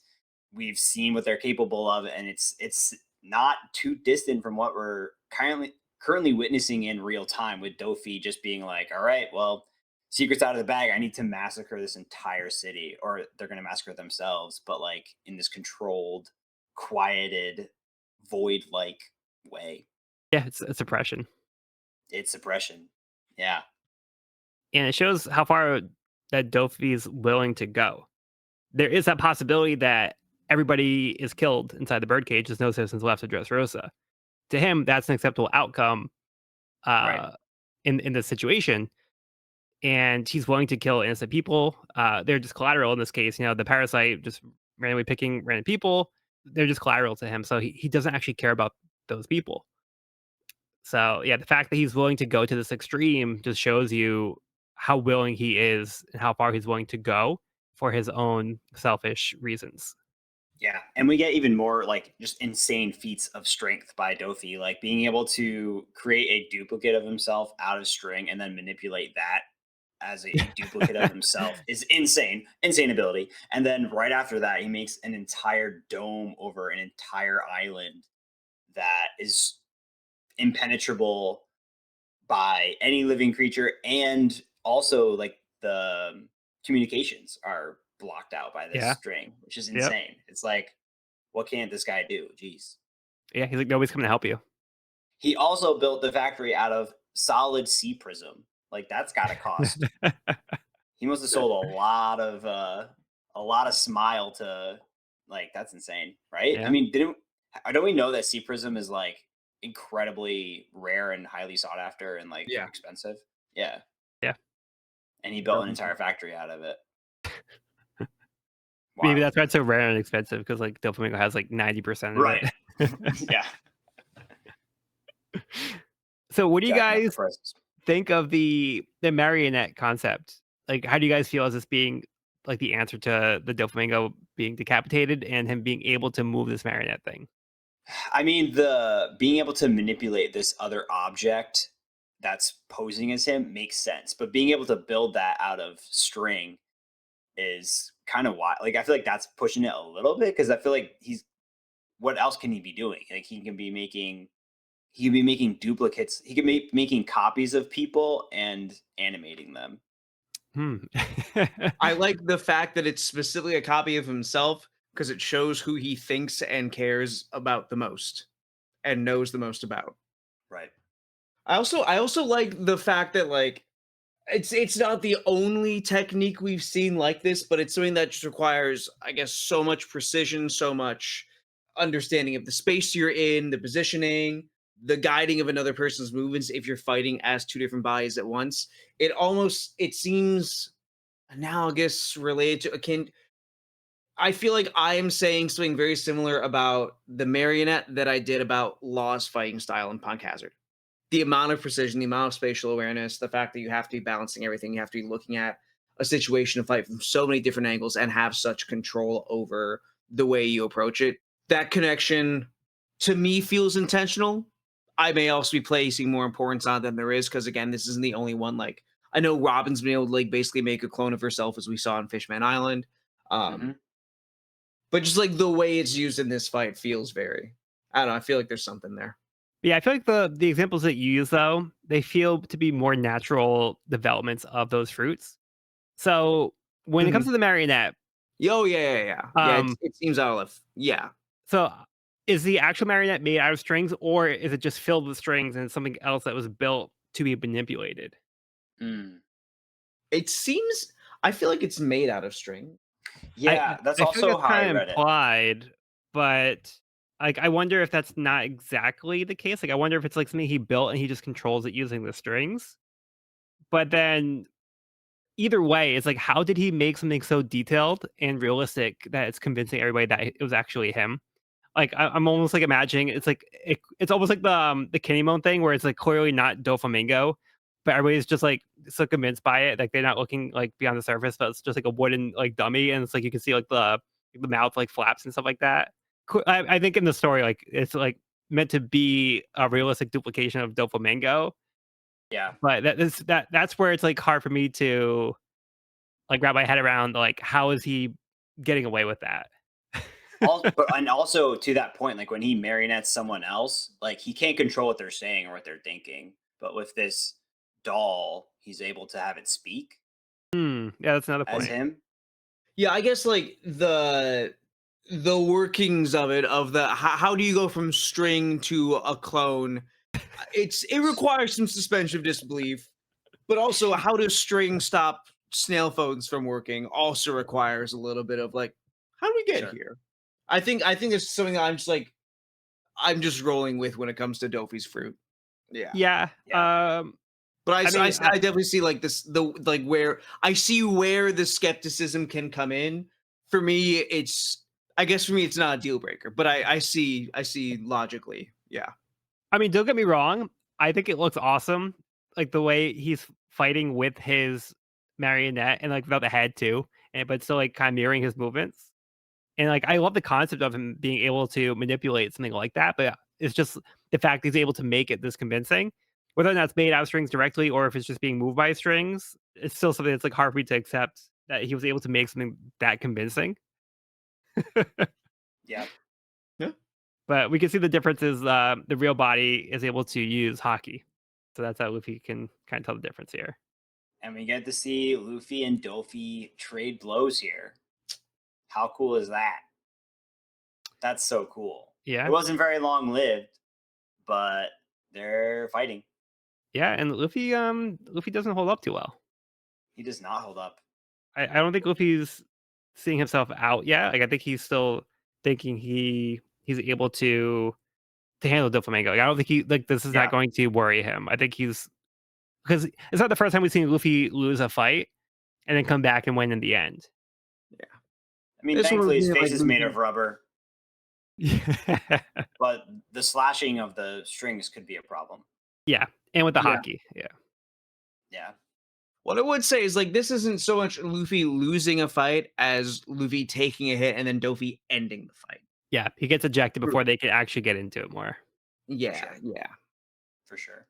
we've seen what they're capable of, and it's not too distant from what we're currently witnessing in real time with Dofi just being like, all right, well, secret's out of the bag. I need to massacre this entire city, or they're going to massacre themselves, but like in this controlled, quieted, void like way. Yeah, it's oppression, It's suppression. Yeah. and it shows how far that Dofi is willing to go. There is that possibility that everybody is killed inside the birdcage. There's no citizens left to Dressrosa. To him, that's an acceptable outcome Right. uh, in this situation, and he's willing to kill innocent people. They're just collateral in this case. The parasite just randomly picking random people. They're just collateral to him, so he doesn't actually care about those people. So yeah, the fact that he's willing to go to this extreme just shows you how willing he is and how far he's willing to go for his own selfish reasons. Yeah, and we get even more like just insane feats of strength by Dofi, like being able to create a duplicate of himself out of string and then manipulate that as a duplicate of himself is insane, insane ability. And then right after that, he makes an entire dome over an entire island that is impenetrable by any living creature, and also like the communications are blocked out by this Yeah. string, which is Yep. insane. It's like, what can't this guy do? Jeez. Yeah. He's like nobody's coming to help you. He also built the factory out of solid sea prism. Like that's got to cost. He must have sold a lot of smile to, like, that's insane, right? I Yeah. mean, don't we know that sea prism is like incredibly rare and highly sought after and like Yeah, expensive. Yeah, Yeah. and he built an definitely. entire factory out of it. Maybe Wild. that's why it's so rare and expensive because like Doflamingo has like 90% of Right. it. Yeah. So what do you Jacking up the guys prices. think of the marionette concept? Like, how do you guys feel as this being like the answer to the Doflamingo being decapitated and him being able to move this marionette thing? I mean, the being able to manipulate this other object that's posing as him makes sense, but being able to build that out of string is kind of wild. Like, I feel like that's pushing it a little bit because I feel like he's what else can he be doing? Like, he can be making duplicates. He can be making copies of people and animating them. Hmm. I like the fact that it's specifically a copy of himself because it shows who he thinks and cares about the most and knows the most about. Right. I also like the fact that like it's not the only technique we've seen like this, but it's something that just requires, I guess, so much precision, so much understanding of the space you're in, the positioning, the guiding of another person's movements if you're fighting as two different bodies at once. It seems analogous, related to akin. I feel like I am saying something very similar about the marionette that I did about Law's fighting style in Punk Hazard. The amount of precision, the amount of spatial awareness, the fact that you have to be balancing everything, you have to be looking at a situation to fight from so many different angles and have such control over the way you approach it. That connection to me feels intentional. I may also be placing more importance on it than there is because again, this isn't the only one. Like I know Robin's been able to like basically make a clone of herself as we saw in Fishman Island. Hmm. Um, but just like the way it's used in this fight feels very I don't know, I feel like there's something there. Yeah, I feel like the examples that you use though, they feel to be more natural developments of those fruits. So when it comes Mhm. to the marionette, Oh, yeah. Yeah, um, it seems out of yeah. so is the actual marionette made out of strings or is it just filled with strings and something else that was built to be manipulated? Mm. It seems I feel like it's made out of string. Yeah, that's I feel like also that's how I kind of read it. implied, but like I wonder if that's not exactly the case. Like I wonder if it's like something he built and he just controls it using the strings. But then either way, it's like how did he make something so detailed and realistic that it's convincing everybody that it was actually him? Like I'm almost like imagining it's almost like the Kinemon thing where it's like clearly not Doflamingo, but everybody's just like so convinced by it, like they're not looking like beyond the surface, but it's just like a wooden like dummy, and it's like you can see like the mouth like flaps and stuff like that. I think in the story, like it's like meant to be a realistic duplication of Doflamingo, Yeah. but that's where it's like hard for me to like wrap my head around like how is he getting away with that? And also to that point, like when he marionettes someone else, like he can't control what they're saying or what they're thinking. But with this doll, he's able to have it speak Yeah, that's another as point. him. Yeah, I guess like the workings of it of the how do you go from string to a clone? It requires some suspension of disbelief, but also how does string stop snail phones from working also requires a little bit of like how do we get Sure. here? I think it's something that I'm just rolling with when it comes to Dofi's fruit. Yeah. Yeah, Yeah. But I mean, I definitely see like this the like where I see where the skepticism can come in. For me, I guess for me it's not a deal breaker, but I see logically. Yeah. I mean, don't get me wrong. I think it looks awesome, like the way he's fighting with his marionette and like without the head too, and but still like kind of mirroring his movements. And like I love the concept of him being able to manipulate something like that, but it's just the fact he's able to make it this convincing. Whether or not it's made out of strings directly or if it's just being moved by strings, it's still something that's like hard for me to accept that he was able to make something that convincing. Yeah. Yeah. But we can see the difference is the real body is able to use hockey. So that's how Luffy can kind of tell the difference here. And we get to see Luffy and Dofi trade blows here. How cool is that? That's so cool. It Yeah. wasn't very long lived, but they're fighting. Yeah. And Luffy doesn't hold up too well. He does not hold up. I don't think Luffy's seeing himself out yet. Like I think he's still thinking he's able to to handle Doflamingo. Like, I don't think this is Yeah. not going to worry him. I think he's because it's not the first time we've seen Luffy lose a fight and then come back and win in the end. I mean, This one was thankfully his being, face like, is made Luffy- of rubber, Yeah. but the slashing of the strings could be a problem. Yeah. And with the Yeah. hockey. Yeah. Yeah. What I would say is, like, this isn't so much Luffy losing a fight as Luffy taking a hit and then Dofi ending the fight. Yeah. He gets ejected before they can actually get into it more. Yeah, sure. yeah. For sure.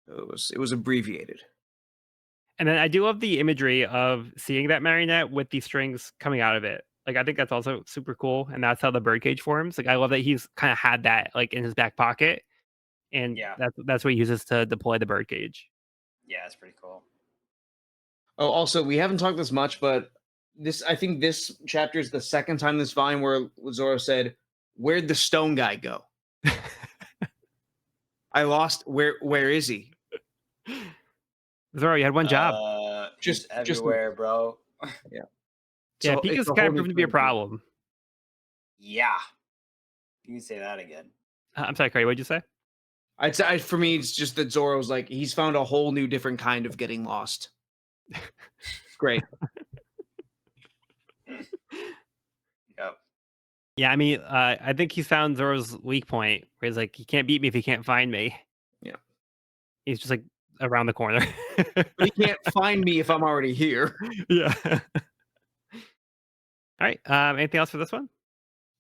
It was abbreviated. And then I do love the imagery of seeing that marionette with the strings coming out of it. Like, I think that's also super cool. And that's how the birdcage forms. Like, I love that he's kind of had that like in his back pocket. And Yeah. that's what he uses to deploy the birdcage. Yeah, it's pretty cool. Oh, also, we haven't talked this much, but I think this chapter is the second time this volume where Zoro said, "Where'd the stone guy go? I lost. Where is he?" Zoro, you had one job. Just Just- everywhere, bro. Yeah, So Pica's it's a kind whole of new proven to be a thing. problem. Yeah. You can say that again. I'm sorry, Cody, what'd you say? I'd say for me, it's just that Zoro's like he's found a whole new different kind of getting lost. Great. Yep. Yeah, I mean, I think he's found Zoro's weak point where he's like, he can't beat me if he can't find me. Yeah. He's just like around the corner. But he can't find me if I'm already here. Yeah. All right. Anything else for this one?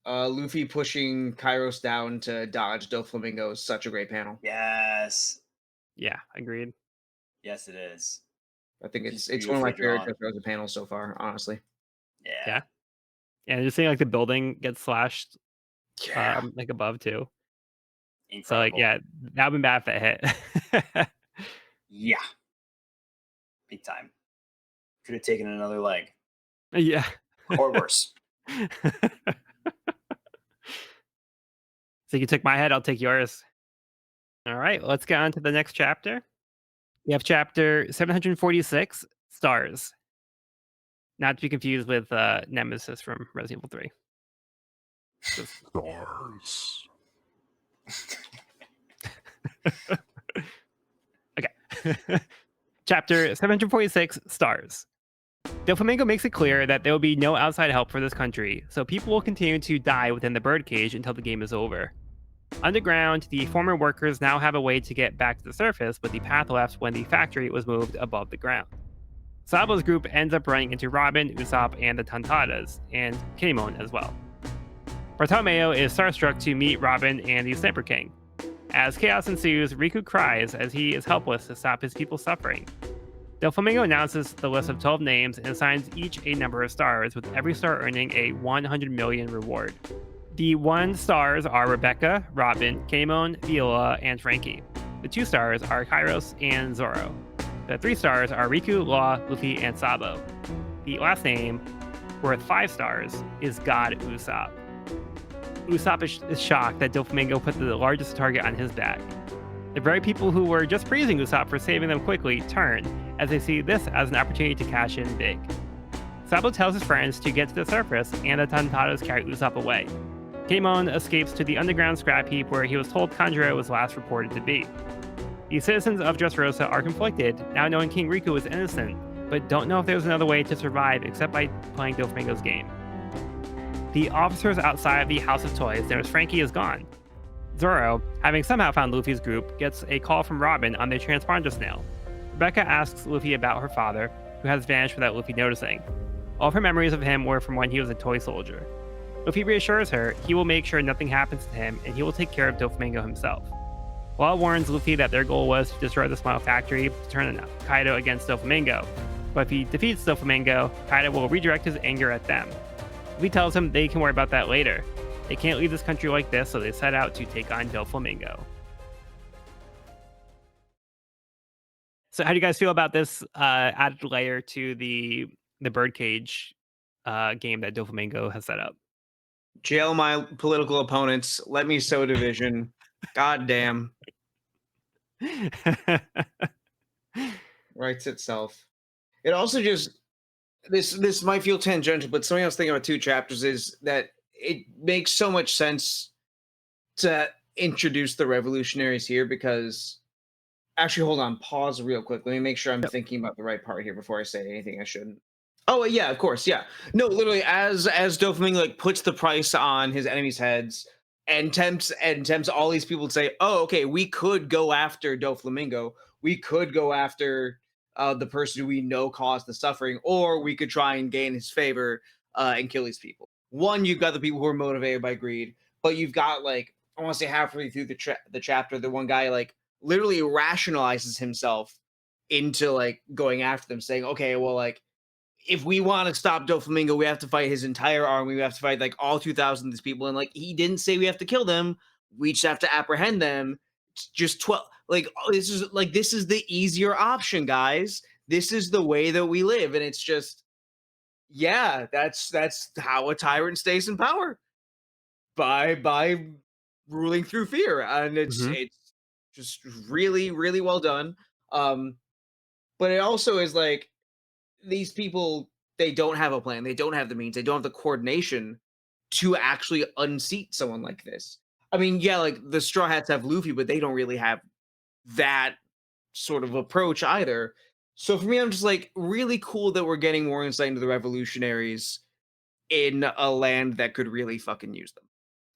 Luffy pushing Kairos down to dodge Doflamingo is such a great panel. Yes. Yeah, agreed. Yes, it is. I think Just it's one of my beautifully favorite drawn. Dressrosa panels so far, honestly. Yeah. And just seeing like the building get slashed Yeah. like above too. Incredible. So like, yeah, that would been bad if it hit. Yeah. Big time. Could have taken another leg. Yeah. Or worse. So you took my head, I'll take yours. All right, let's get on to the next chapter. We have chapter 746, Stars. Not to be confused with Nemesis from Resident Evil 3. Stars. Okay. Chapter 746, Stars. Doflamingo makes it clear that there will be no outside help for this country, so people will continue to die within the birdcage until the game is over. Underground, the former workers now have a way to get back to the surface, but the path left when the factory was moved above the ground. Sabo's group ends up running into Robin, Usopp, and the Tantadas, and Kinemon as well. Bartolomeo is starstruck to meet Robin and the Sniper King. As chaos ensues, Riku cries as he is helpless to stop his people's suffering. Doflamingo announces the list of 12 names and assigns each a number of stars, with every star earning a 100 million reward. The 1 stars are Rebecca, Robin, Kinemon, Viola, and Frankie. The 2 stars are Kairos and Zoro. The 3 stars are Riku, Law, Luffy, and Sabo. The last name, worth 5 stars, is God Usopp. Usopp is shocked that Doflamingo put the largest target on his back. The very people who were just praising Usopp for saving them quickly turn, as they see this as an opportunity to cash in big. Sabo tells his friends to get to the surface, and the Tantados carry Usopp away. Kinemon escapes to the underground scrap heap where he was told Kanjuro was last reported to be. The citizens of Dressrosa are conflicted, now knowing King Riku is innocent, but don't know if there's another way to survive except by playing Doflamingo's game. The officers outside of the House of Toys notice Frankie is gone. Zoro, having somehow found Luffy's group, gets a call from Robin on their transponder snail. Rebecca asks Luffy about her father, who has vanished without Luffy noticing. All of her memories of him were from when he was a toy soldier. Luffy reassures her he will make sure nothing happens to him and he will take care of Doflamingo himself. Law warns Luffy that their goal was to destroy the Smile Factory to turn Kaido against Doflamingo, but if he defeats Doflamingo, Kaido will redirect his anger at them. Luffy tells him they can worry about that later. They can't leave this country like this, so they set out to take on Doflamingo. So how do you guys feel about this added layer to the Birdcage game that Doflamingo has set up? Jail my political opponents. Let me sow division. God damn. Writes itself. It also just this might feel tangential, but something I was thinking about 2 chapters is that it makes so much sense to introduce the revolutionaries here because actually, hold on, pause real quick. Let me make sure I'm Yep. thinking about the right part here before I say anything I shouldn't. Oh yeah, of course, yeah. No, literally, as Doflamingo like puts the price on his enemies' heads and tempts all these people to say, "Oh, okay, we could go after Doflamingo. We could go after the person who we know caused the suffering, or we could try and gain his favor and kill these people." One, you've got the people who are motivated by greed, but you've got like I want to say halfway through the chapter, the one guy like literally rationalizes himself into like going after them, saying, "Okay, well, like if we want to stop Doflamingo, we have to fight his entire army. We have to fight like all 2,000 of these people." And like he didn't say we have to kill them. We just have to apprehend them. It's just 12. Like this is the easier option, guys. This is the way that we live, and it's just yeah, that's how a tyrant stays in power by ruling through fear, and Hmm. it's just really really well done. Um, but it also is like these people they don't have a plan, they don't have the means, they don't have the coordination to actually unseat someone like this. I mean, yeah, like the Straw Hats have Luffy, but they don't really have that sort of approach either. So for me, I'm just like really cool that we're getting more insight into the revolutionaries in a land that could really fucking use them.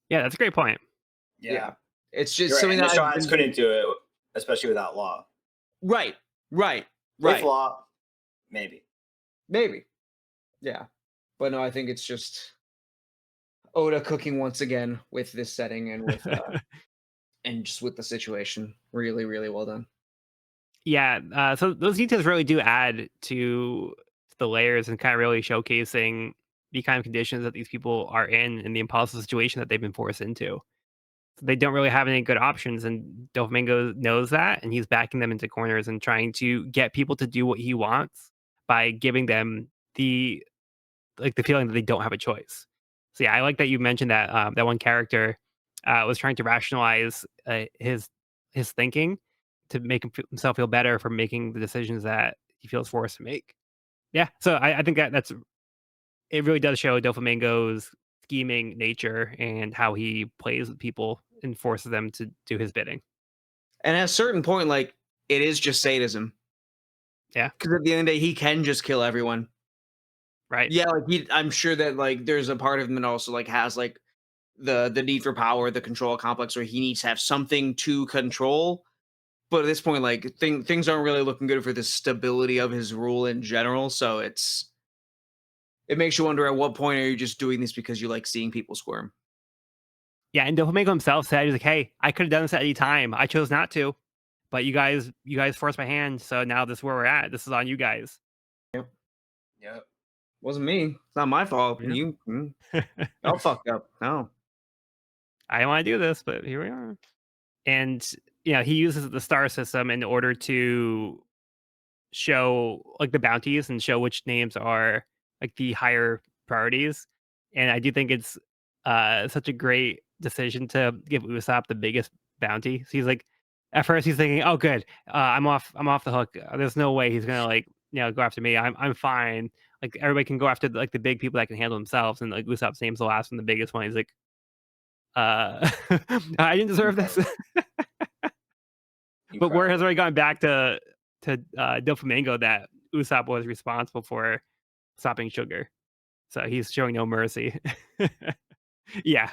Yeah, that's a great point. Yeah, Yeah. It's just you're right. something And the that Straw I've Hats been doing. couldn't do it, especially without law. Right, right, With right. law, maybe. Maybe. Yeah. But no, I think it's just Oda cooking once again with this setting and with and just with the situation. Really, really well done. Yeah, so those details really do add to the layers and kind of really showcasing the kind of conditions that these people are in and the impossible situation that they've been forced into. They don't really have any good options, and Doflamingo knows that, and he's backing them into corners and trying to get people to do what he wants by giving them the feeling that they don't have a choice. So yeah, I like that you mentioned that that one character was trying to rationalize his thinking to make himself feel better for making the decisions that he feels forced to make. Yeah, so I think that that's it. Really does show Doflamingo's scheming nature and how he plays with people and forces them to do his bidding. And at a certain point, like it is just sadism. Yeah, Because at the end of the day, he can just kill everyone. right. Yeah, like I'm sure that like there's a part of him that also like has like the need for power, the control complex, where he needs to have something to control. But at this point, like things aren't really looking good for the stability of his rule in general. So it makes you wonder at what point are you just doing this because you like seeing people squirm? Yeah, and Doflamingo himself said, he's like, "Hey, I could have done this at any time. I chose not to, but you guys forced my hand, so now this is where we're at. This is on you guys." Yep. Yep. Wasn't me. It's not my fault. Yeah. You all fucked up. No. I don't want to do this, but here we are. And he uses the star system in order to show like the bounties and show which names are like the higher priorities. And I do think it's such a great decision to give Usopp the biggest bounty. So he's like, at first he's thinking, "Oh, good, I'm off the hook. There's no way he's gonna like go after me. I'm fine. Like everybody can go after like the big people that can handle themselves." And like Usopp's name's the last one, the biggest one. He's like, I didn't deserve this. Incredible. But word has Incredible. already gone back to Doflamingo that Usopp was responsible for stopping Sugar, so he's showing no mercy. Yeah,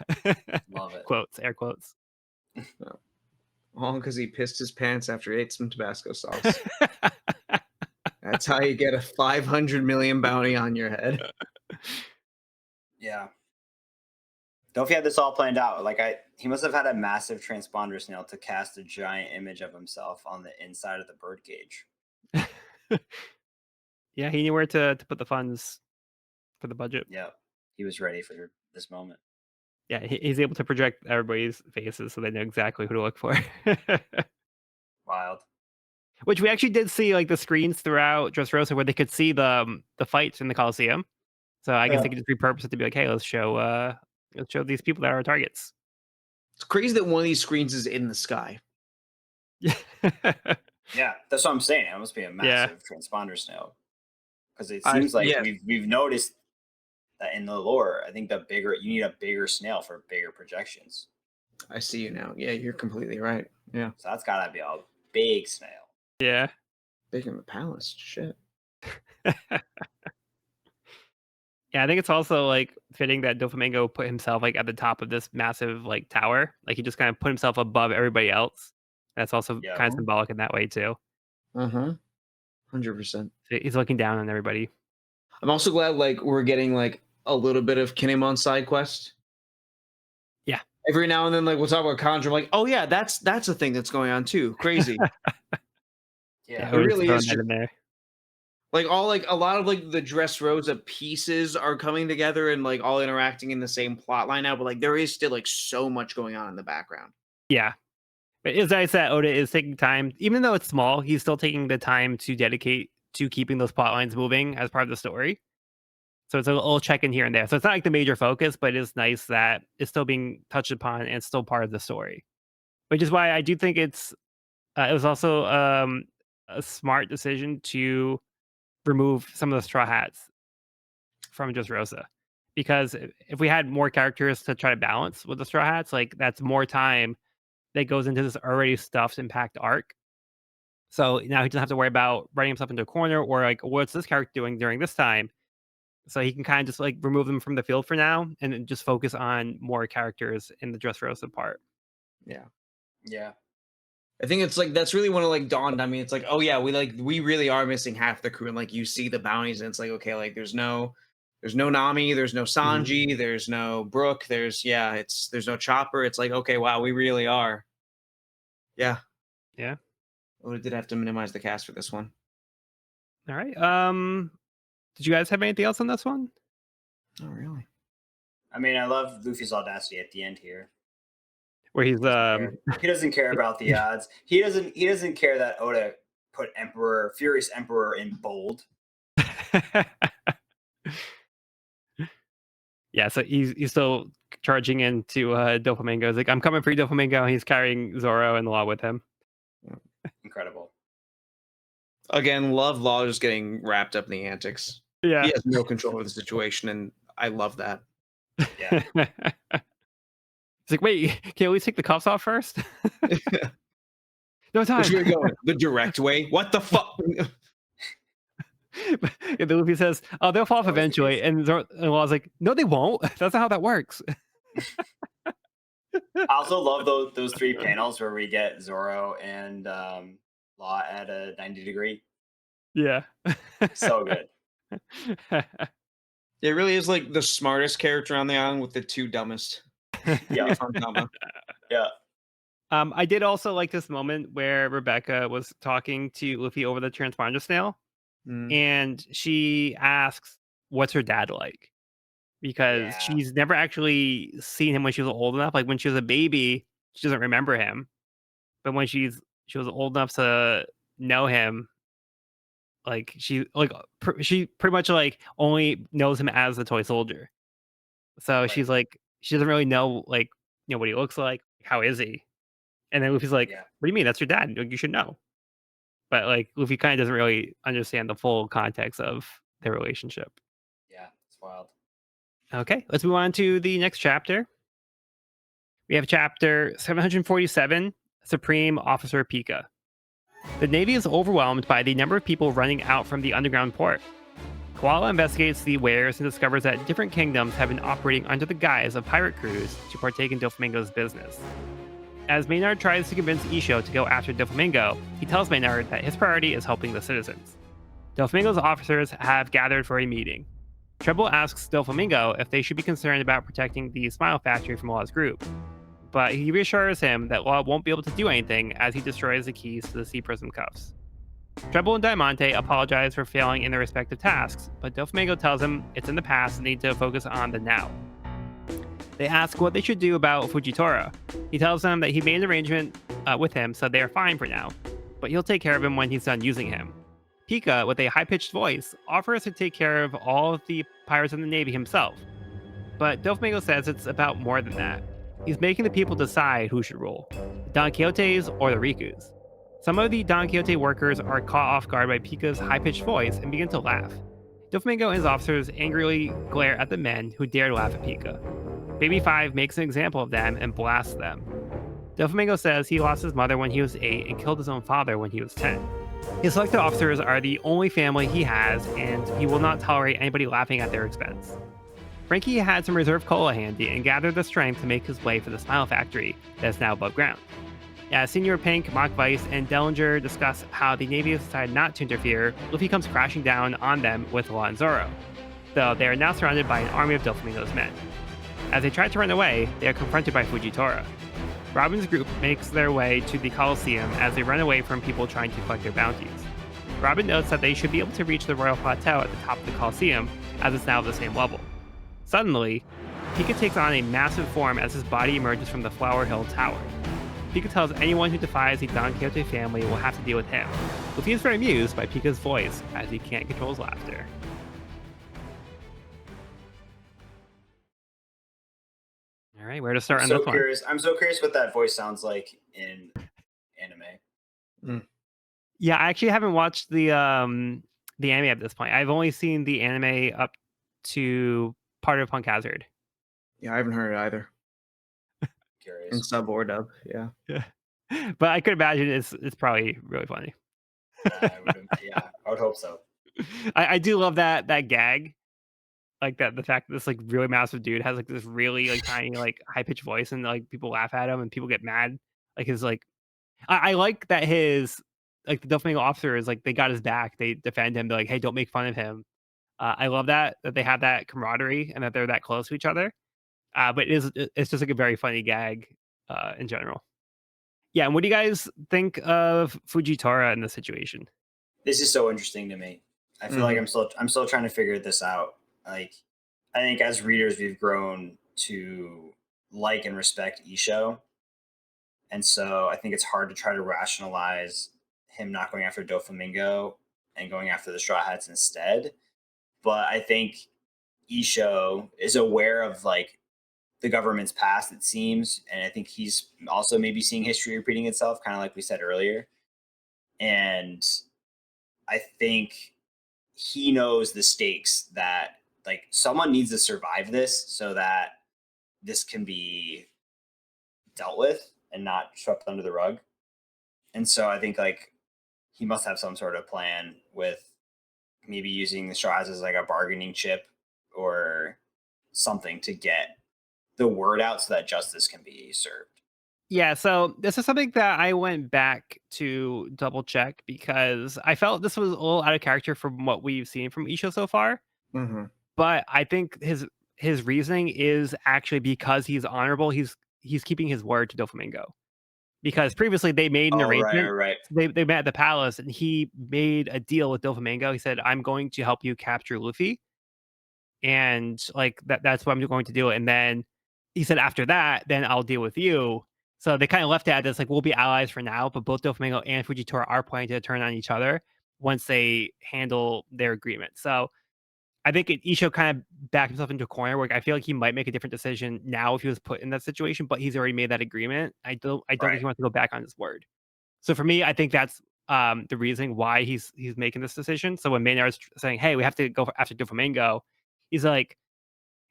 Love it. quotes, air quotes. No. All because he pissed his pants after he ate some Tabasco sauce. That's how you get a 500 million bounty on your head. Yeah. Don't he had this all planned out? Like he must have had a massive transponder snail to cast a giant image of himself on the inside of the birdcage. Yeah, he knew where to put the funds for the budget. Yep. He was ready for this moment. Yeah, he's able to project everybody's faces so they know exactly who to look for. Wild. Which we actually did see like the screens throughout Dressrosa where they could see the fights in the Coliseum. So I guess Yeah. they could just repurpose it to be like, hey, let's show these people that are our targets. It's crazy that one of these screens is in the sky. Yeah. Yeah, that's what I'm saying. It must be a Yeah. massive transponder snail. Because it I seems like yeah, we've noticed that in the lore, I think you need a bigger snail for bigger projections. I see you now. Yeah, you're completely right. Yeah. So that's gotta be a big snail. Yeah. Big in the palace. Shit. Yeah, I think it's also like fitting that Doflamingo put himself like at the top of this massive like tower. Like he just kind of put himself above everybody else. That's also Yeah. kind of symbolic in that way too. Uh-huh. 100%. He's looking down on everybody. I'm also glad like we're getting like a little bit of Kinemon side quest. Yeah. Every now and then, like we'll talk about Conjure. I'm like, oh yeah, that's a thing that's going on too. Crazy. Yeah. it we're just really throwing is that in there. like all like a lot of like the Dressrosa pieces are coming together and like all interacting in the same plot line now, but like there is still like so much going on in the background. Yeah. But as I said, Oda is taking time, even though it's small, he's still taking the time to dedicate to keeping those plot lines moving as part of the story. So it's a little check in here and there. So it's not like the major focus, but it is nice that it's still being touched upon and it's still part of the story. Which is why I do think it was also a smart decision to remove some of the straw hats from just Rosa, because if we had more characters to try to balance with the straw hats, like that's more time that goes into this already stuffed impact arc. So now he doesn't have to worry about writing himself into a corner or like what's this character doing during this time. So he can kind of just like remove them from the field for now and then just focus on more characters in the Dressrosa part. Yeah. Yeah. I think it's like that's really when it like dawned on me. It's like, oh yeah, we really are missing half the crew, and like you see the bounties, and it's like, okay, like there's no Nami, there's no Sanji, there's no Brook, there's no Chopper. It's like, okay, wow, we really are. Yeah. Yeah. Oh, it did have to minimize the cast for this one. All right. Did you guys have anything else on this one? Oh really? I mean, I love Luffy's audacity at the end here. Where he's He doesn't care about the odds. He doesn't care that Oda put Furious Emperor in bold. yeah, so he's still charging into Doflamingo. He's like, I'm coming for you, Doflamingo. He's carrying Zoro and Law with him. Incredible. Again, love Law just getting wrapped up in the antics. Yeah. He has no control over the situation, and I love that. Yeah. It's like, wait, can you at least take the cuffs off first? No time. Which way are we going? The direct way? What the fuck? And then Luffy says, "Oh, they'll fall off Always the eventually." case. And Law's like, "No, they won't. That's not how that works." I also love those three panels where we get Zoro and Law at a 90-degree. Yeah. So good. It really is like the smartest character on the island with the two dumbest. Yeah. Fun combo. Yeah. I did also like this moment where Rebecca was talking to Luffy over the transponder snail, Mm. and she asks, "What's her dad like?" Because Yeah. she's never actually seen him when she was old enough. Like when she was a baby, she doesn't remember him, but when she was old enough to know him, like she pretty much like only knows him as the toy soldier. So Right. she's like she doesn't really know like what he looks like. How is he? And then Luffy's like, Yeah. "What do you mean? That's your dad. Like, you should know." But like Luffy kind of doesn't really understand the full context of their relationship. Yeah. It's wild. Okay, let's move on to the next chapter. We have chapter 747, Supreme Officer Pica. The Navy is overwhelmed by the number of people running out from the underground port. Koala investigates the wares and discovers that different kingdoms have been operating under the guise of pirate crews to partake in Doflamingo's business. As Maynard tries to convince Isho to go after Doflamingo, he tells Maynard that his priority is helping the citizens. Doflamingo's officers have gathered for a meeting. Trembles asks Doflamingo if they should be concerned about protecting the Smile Factory from Law's group, but he reassures him that Law won't be able to do anything as he destroys the keys to the Sea Prism cuffs. Trembles and Diamante apologize for failing in their respective tasks, but Doflamingo tells him it's in the past and they need to focus on the now. They ask what they should do about Fujitora. He tells them that he made an arrangement with him, so they are fine for now, but he'll take care of him when he's done using him. Pica, with a high-pitched voice, offers to take care of all of the pirates in the Navy himself. But Doflamingo says it's about more than that. He's making the people decide who should rule, the Don Quixotes or the Rikus. Some of the Don Quixote workers are caught off guard by Pica's high-pitched voice and begin to laugh. Doflamingo and his officers angrily glare at the men who dare laugh at Pica. Baby 5 makes an example of them and blasts them. Doflamingo says he lost his mother when he was 8 and killed his own father when he was 10. His selected officers are the only family he has, and he will not tolerate anybody laughing at their expense. Frankie had some reserve cola handy and gathered the strength to make his way for the Smile Factory that's now above ground. As Senior Pink, Mock Vice, and Dellinger discuss how the Navy has decided not to interfere, Luffy comes crashing down on them with Law and Zoro, though they are now surrounded by an army of Doflamingo's men. As they try to run away, they are confronted by Fujitora. Robin's group makes their way to the Coliseum as they run away from people trying to collect their bounties. Robin notes that they should be able to reach the Royal Plateau at the top of the Coliseum, as it's now at the same level. Suddenly, Pica takes on a massive form as his body emerges from the Flower Hill Tower. Pica tells anyone who defies the Don Quixote family will have to deal with him. Luffy is very amused by Pica's voice as he can't control his laughter. All right, where to start on this one? I'm so curious what that voice sounds like in anime. Yeah, I actually haven't watched the anime at this point. I've only seen the anime up to part of Punk Hazard. Yeah, I haven't heard it either. In Curious. sub or dub, yeah. But I could imagine it's probably really funny. I would hope so. I do love that gag, like that the fact that this like really massive dude has like this really like tiny like high pitched voice and like people laugh at him and people get mad. Like his like I like that his like the Doflamingo officer is like they got his back. They defend him. They're like, hey, don't make fun of him. I love that they have that camaraderie and that they're that close to each other. But it's just like a very funny gag in general. Yeah, and what do you guys think of Fujitora in this situation? This is so interesting to me. I feel like I'm still trying to figure this out. Like, I think as readers we've grown to like and respect Isho, and so I think it's hard to try to rationalize him not going after Doflamingo and going after the Straw Hats instead. But I think Isho is aware of like the government's past, it seems, and I think he's also maybe seeing history repeating itself, kind of like we said earlier. And I think he knows the stakes that like someone needs to survive this so that this can be dealt with and not swept under the rug. And so I think like he must have some sort of plan with maybe using the straws as like a bargaining chip or something to get the word out so that justice can be served. Yeah, so this is something that I went back to double check because I felt this was a little out of character from what we've seen from Isho so far. But I think his reasoning is actually because he's honorable. He's keeping his word to Doflamingo because previously they made an arrangement. Right. They met at the palace and he made a deal with Doflamingo. He said, "I'm going to help you capture Luffy, and like that's what I'm going to do." And then he said, "After that, then I'll deal with you." So they kind of left it at this like we'll be allies for now, but both Doflamingo and Fujitora are planning to turn on each other once they handle their agreement. So I think Isho kind of backed himself into a corner where I feel like he might make a different decision now if he was put in that situation, but he's already made that agreement. I don't think he wants to go back on his word. So for me, I think that's the reason why he's making this decision. So when Maynard's saying, "Hey, we have to go after Doflamingo," he's like,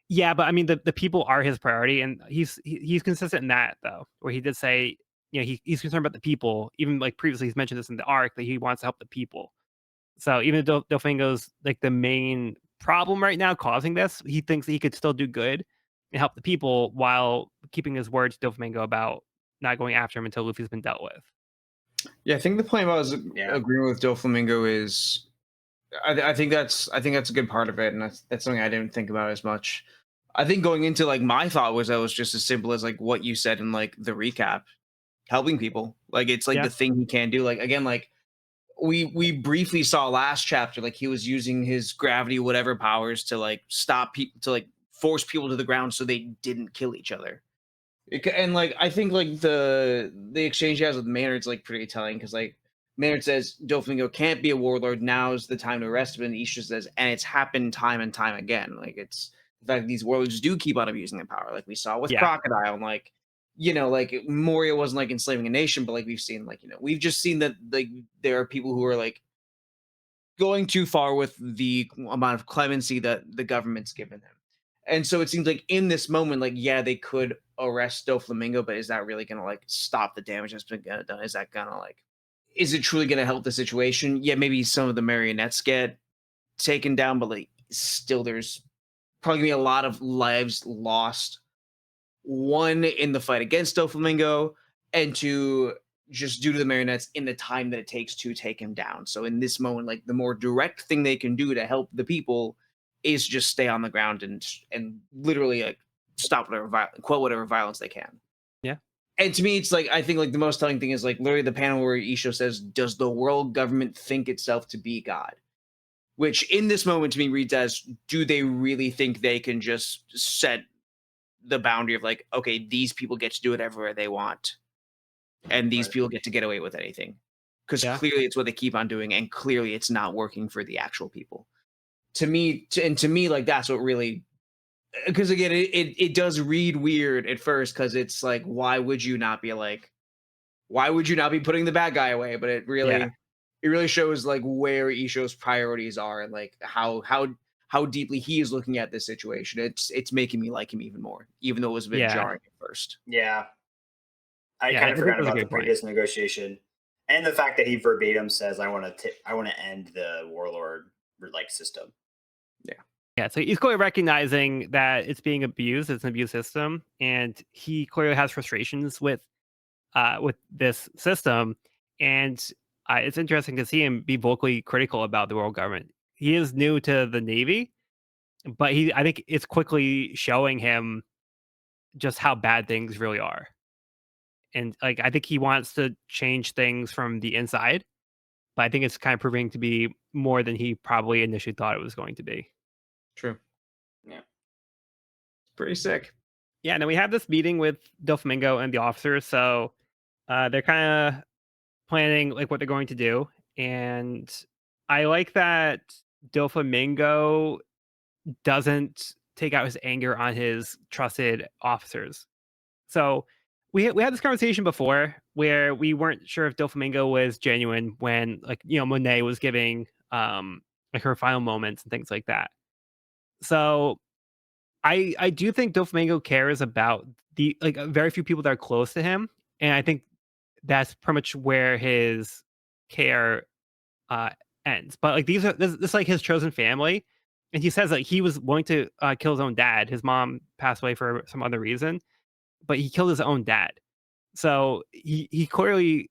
"Yeah, but I mean the people are his priority," and he's consistent in that though, where he did say, you know, he's concerned about the people. Even like previously, he's mentioned this in the arc that he wants to help the people. So even though Doflamingo's like the main problem right now causing this, he thinks that he could still do good and help the people while keeping his word to Doflamingo about not going after him until Luffy's been dealt with. Yeah, I think the point about agreeing with Doflamingo is, I think that's a good part of it, and that's something I didn't think about as much. I think going into like my thought was that was just as simple as like what you said in like the recap, helping people. Like it's like the thing he can do. Like again, like we briefly saw last chapter, like he was using his gravity whatever powers to like stop people, to like force people to the ground so they didn't kill each other. And like I think like the exchange he has with Maynard's like pretty telling because like Maynard says Doflamingo can't be a warlord. Now's the time to arrest him. And Isha says, and it's happened time and time again. Like it's the fact that these warlords do keep on abusing their power, like we saw with Crocodile, and like you know, like Moria wasn't like enslaving a nation, but like we've seen, like you know, we've just seen that like there are people who are like going too far with the amount of clemency that the government's given him. And so it seems like in this moment, like, yeah, they could arrest Doflamingo, but is that really gonna like stop the damage that's been done? Is that gonna like is it truly gonna help the situation? Yeah, maybe some of the marionettes get taken down, but like still there's probably gonna be a lot of lives lost. One in the fight against Doflamingo, and two just due to the marionettes in the time that it takes to take him down. So in this moment, like the more direct thing they can do to help the people is just stay on the ground and literally like stop whatever quell whatever violence they can. Yeah. And to me, it's like I think like the most telling thing is like literally the panel where Isho says, "Does the world government think itself to be God?" Which in this moment to me reads as, "Do they really think they can just set the boundary of like, okay, these people get to do whatever they want, and these Right. people get to get away with anything?" Because Yeah. clearly it's what they keep on doing, and clearly it's not working for the actual people. To me, and to me, like that's what really because again, it does read weird at first because it's like, why would you not be putting the bad guy away? But Yeah. it really shows like where Isho's priorities are and like how deeply he is looking at this situation. It's making me like him even more, even though it was a bit Yeah. jarring at first. Yeah, I Yeah. kind I of think forgot that was a about the great point. previous negotiation, and the fact that he verbatim says, I want to end the warlord like system." Yeah, Yeah, so he's clearly recognizing that it's being abused, it's an abuse system, and he clearly has frustrations with this system. And it's interesting to see him be vocally critical about the world government. He is new to the Navy, but I think it's quickly showing him just how bad things really are. And like I think he wants to change things from the inside, but I think it's kind of proving to be more than he probably initially thought it was going to be. true. Yeah. Pretty sick. Yeah, and then we have this meeting with Doflamingo and the officers. So they're kind of planning like what they're going to do. And I like that Doflamingo doesn't take out his anger on his trusted officers. So we had this conversation before where we weren't sure if Doflamingo was genuine when like Monet was giving like her final moments and things like that. So I do think Doflamingo cares about the like very few people that are close to him, and I think that's pretty much where his care uh ends. But like this is like his chosen family, and he says like he was willing to kill his own dad. His mom passed away for some other reason, but he killed his own dad. So he clearly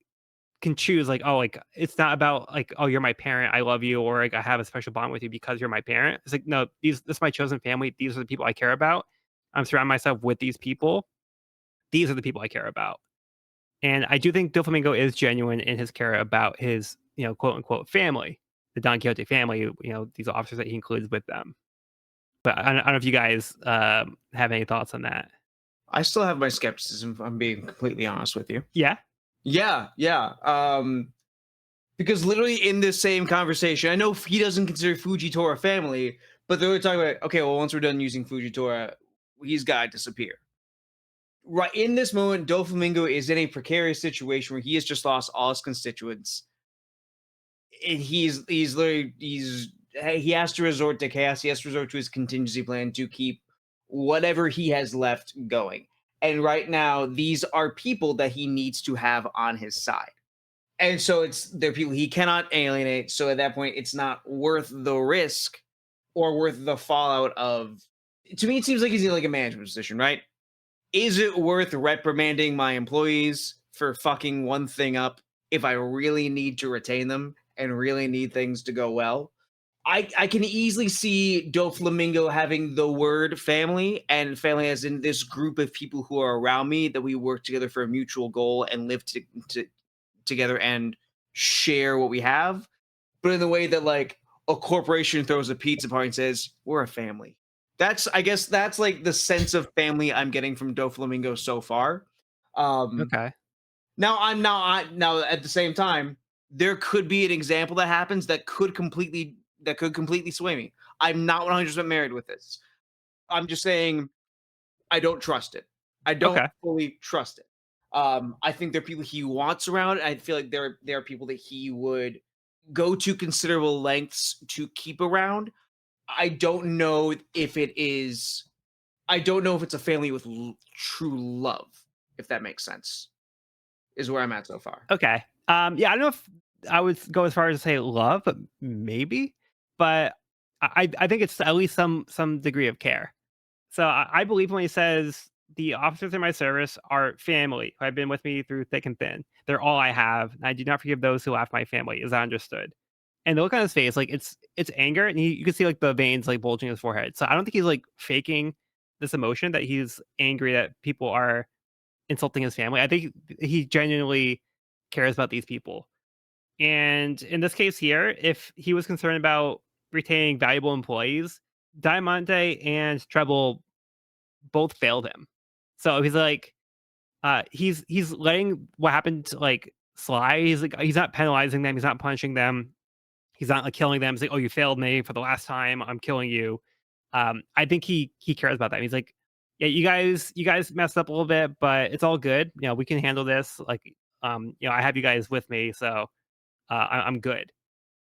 can choose like, oh, like it's not about like, oh, you're my parent, I love you, or like I have a special bond with you because you're my parent. It's like, no, this is my chosen family. These are the people I care about. I'm surrounding myself with these people. These are the people I care about. And I do think Doflamingo is genuine in his care about his, quote unquote family, the Don Quixote family, these officers that he includes with them. But I don't know if you guys have any thoughts on that. I still have my skepticism, if I'm being completely honest with you. Yeah. Yeah, yeah. Because literally in this same conversation, I know he doesn't consider Fujitora family, but they were talking about, okay, well, once we're done using Fujitora, he's got to disappear. Right in this moment, Doflamingo is in a precarious situation where he has just lost all his constituents. And he's literally he has to resort to chaos. He has to resort to his contingency plan to keep whatever he has left going. And right now, these are people that he needs to have on his side. And so they're people he cannot alienate. So at that point, it's not worth the risk or worth the fallout of. To me, it seems like he's in like a management position, right? Is it worth reprimanding my employees for fucking one thing up if I really need to retain them and really need things to go well? I can easily see Doflamingo having the word family, and family as in this group of people who are around me that we work together for a mutual goal and live together and share what we have, but in the way that like a corporation throws a pizza party and says, "We're a family." I guess that's like the sense of family I'm getting from Doflamingo so far. Um Okay. now at the same time, there could be an example that happens that could completely sway me. I'm not 100% married with this. I'm just saying I don't trust it. I don't Okay. fully trust it. I think there are people he wants around. I feel like there are people that he would go to considerable lengths to keep around. I don't know if it is I don't know if it's a family with true love, if that makes sense. Is where I'm at so far. Okay. Yeah, I don't know if I would go as far as to say love, but maybe. But I think it's at least some degree of care. So I believe when he says the officers in my service are family who have been with me through thick and thin. They're all I have. And I do not forgive those who laugh my family. Is that understood? And the look on his face, like it's anger, and you can see like the veins like bulging his forehead. So I don't think he's like faking this emotion that he's angry that people are insulting his family. I think he genuinely cares about these people. And in this case here, if he was concerned about retaining valuable employees, Diamante and Treble both failed him. So he's like, he's letting what happened to like slide. He's like, he's not penalizing them. He's not punishing them. He's not like killing them. He's like, oh, you failed me for the last time. I'm killing you. I think he cares about that. He's like, yeah, you guys messed up a little bit, but it's all good. You know, we can handle this. Like, I have you guys with me, so I'm good.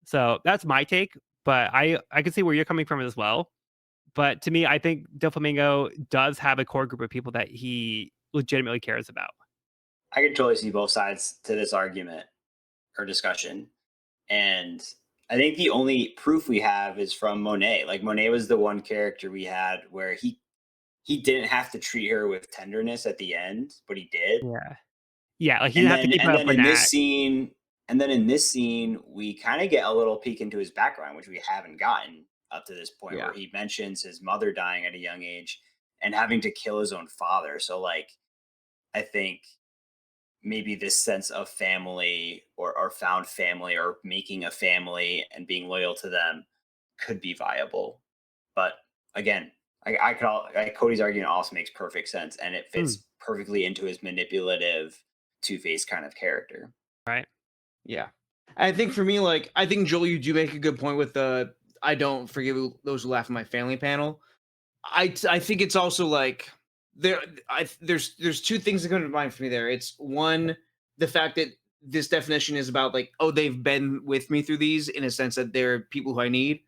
So that's my take. But I can see where you're coming from as well. But to me, I think Doflamingo does have a core group of people that he legitimately cares about. I can totally see both sides to this argument or discussion. And I think the only proof we have is from Monet. Like Monet was the one character we had where he didn't have to treat her with tenderness at the end, but he did. Yeah, yeah. Like he didn't have to keep And up then with in this that. scene, and then in this scene, we kind of get a little peek into his background, which we haven't gotten up to this point, Yeah. where he mentions his mother dying at a young age and having to kill his own father. So like I think maybe this sense of family or found family or making a family and being loyal to them could be viable. But again, like Cody's argument also makes perfect sense and it Mm, fits perfectly into his manipulative two-faced kind of character. right. Yeah. I think for me, like, I think Joel, you do make a good point with the I don't forgive those who laugh at my family panel. I think it's also like there there's two things that come to mind for me there. It's one, the fact that this definition is about like, oh, they've been with me through these in a sense that they're people who I need.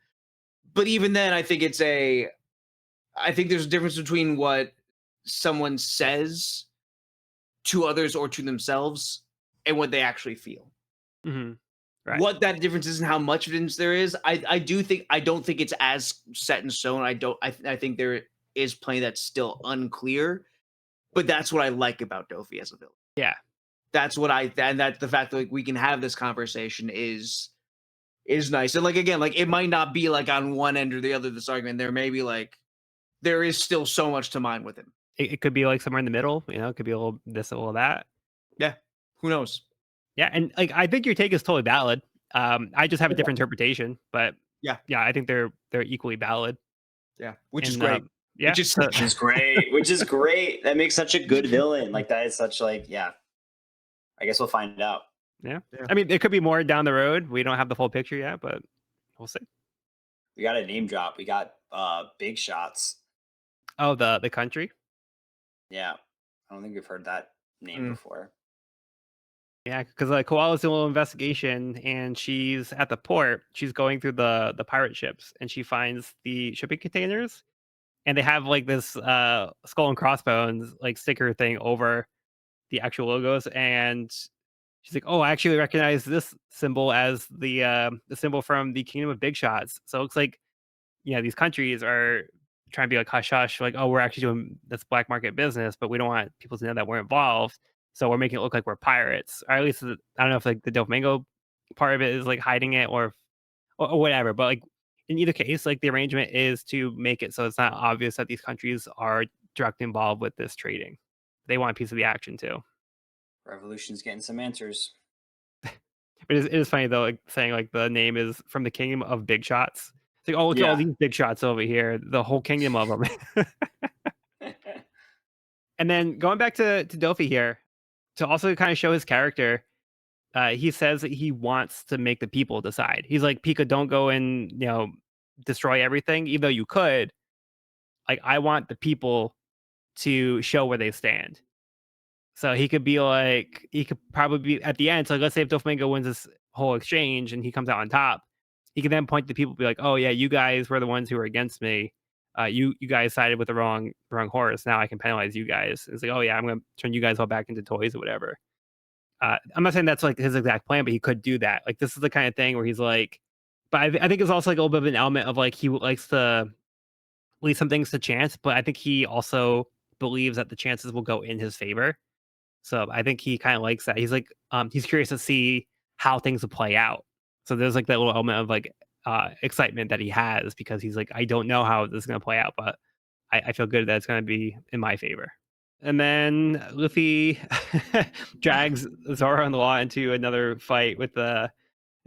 But even then, I think there's a difference between what someone says to others or to themselves and what they actually feel. Hmm. Right. What that difference is and how much difference there is, I don't think it's as set in stone. I think there is plenty that's still unclear, but that's what I like about Dofi as a villain. Yeah. That's what I and that the fact that like we can have this conversation is nice. And like again, like it might not be like on one end or the other of this argument. There may be like there is still so much to mine with him. It could be like somewhere in the middle. You know, it could be a little this, a little that. Yeah. Who knows? Yeah, and like I think your take is totally valid. I just have a Yeah. different interpretation, but Yeah. yeah, I think they're equally valid. Yeah. Which is And great. yeah, Which is so, Which is great. Which is great. That makes such a good villain. Like that is such like, yeah. I guess we'll find out. yeah. Yeah. I mean, there could be more down the road. We don't have the full picture yet, but we'll see. We got a name drop. We got big shots. Oh, the country. Yeah. I don't think we've heard that name Mm. before. Yeah, because like Koala's doing a little investigation, and she's at the port. She's going through the pirate ships, and she finds the shipping containers, and they have like this skull and crossbones like sticker thing over the actual logos, and she's like, "Oh, I actually recognize this symbol as the symbol from the Kingdom of Big Shots." So it looks like, yeah, these countries are trying to be like hush hush, like, "Oh, we're actually doing this black market business, but we don't want people to know that we're involved, so we're making it look like we're pirates." Or at least I don't know if like the Doflamingo part of it is like hiding it, or whatever. But like in either case, like the arrangement is to make it so it's not obvious that these countries are directly involved with this trading. They want a piece of the action too. Revolution's getting some answers. But it is funny though, like saying like the name is from the kingdom of big shots. It's like, oh, look at all Yeah. these big shots over here, the whole kingdom of them. And then going back to Dofi here, to also kind of show his character, he says that he wants to make the people decide. He's like, Pica, don't go and destroy everything, even though you could. Like, I want the people to show where they stand. So he could be like, he could probably be at the end. So let's say if Doflamingo wins this whole exchange and he comes out on top, he can then point to people, be like, "Oh yeah, you guys were the ones who were against me. you guys sided with the wrong horse. Now I can penalize you guys. It's like, oh yeah, I'm gonna turn you guys all back into toys or whatever. I'm not saying that's like his exact plan, but he could do that. Like this is the kind of thing where he's like, but I think it's also like a little bit of an element of like he likes to leave some things to chance, but I think he also believes that the chances will go in his favor. So I think he kind of likes that. He's like, he's curious to see how things will play out. So there's like that little element of like excitement that he has because he's like, I don't know how this is gonna play out, but I feel good that it's gonna be in my favor. And then Luffy drags Zoro and the Law into another fight with the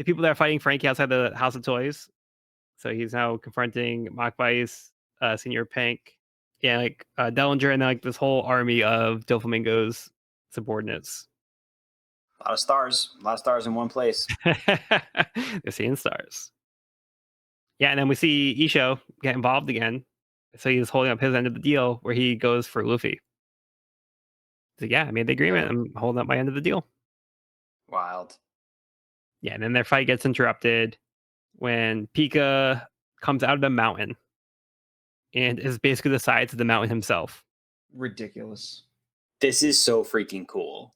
people that are fighting Frankie outside the House of Toys. So he's now confronting Mock Vice, Senior Pink, yeah, like Dellinger, and like this whole army of Doflamingo's subordinates. A lot of stars in one place. They're seeing stars. Yeah, and then we see Isho get involved again. So he's holding up his end of the deal where he goes for Luffy. So yeah, I made the agreement. Really I'm holding up my end of the deal. wild. Yeah, and then their fight gets interrupted when Pica comes out of the mountain and is basically the size of the mountain himself. Ridiculous. This is so freaking cool.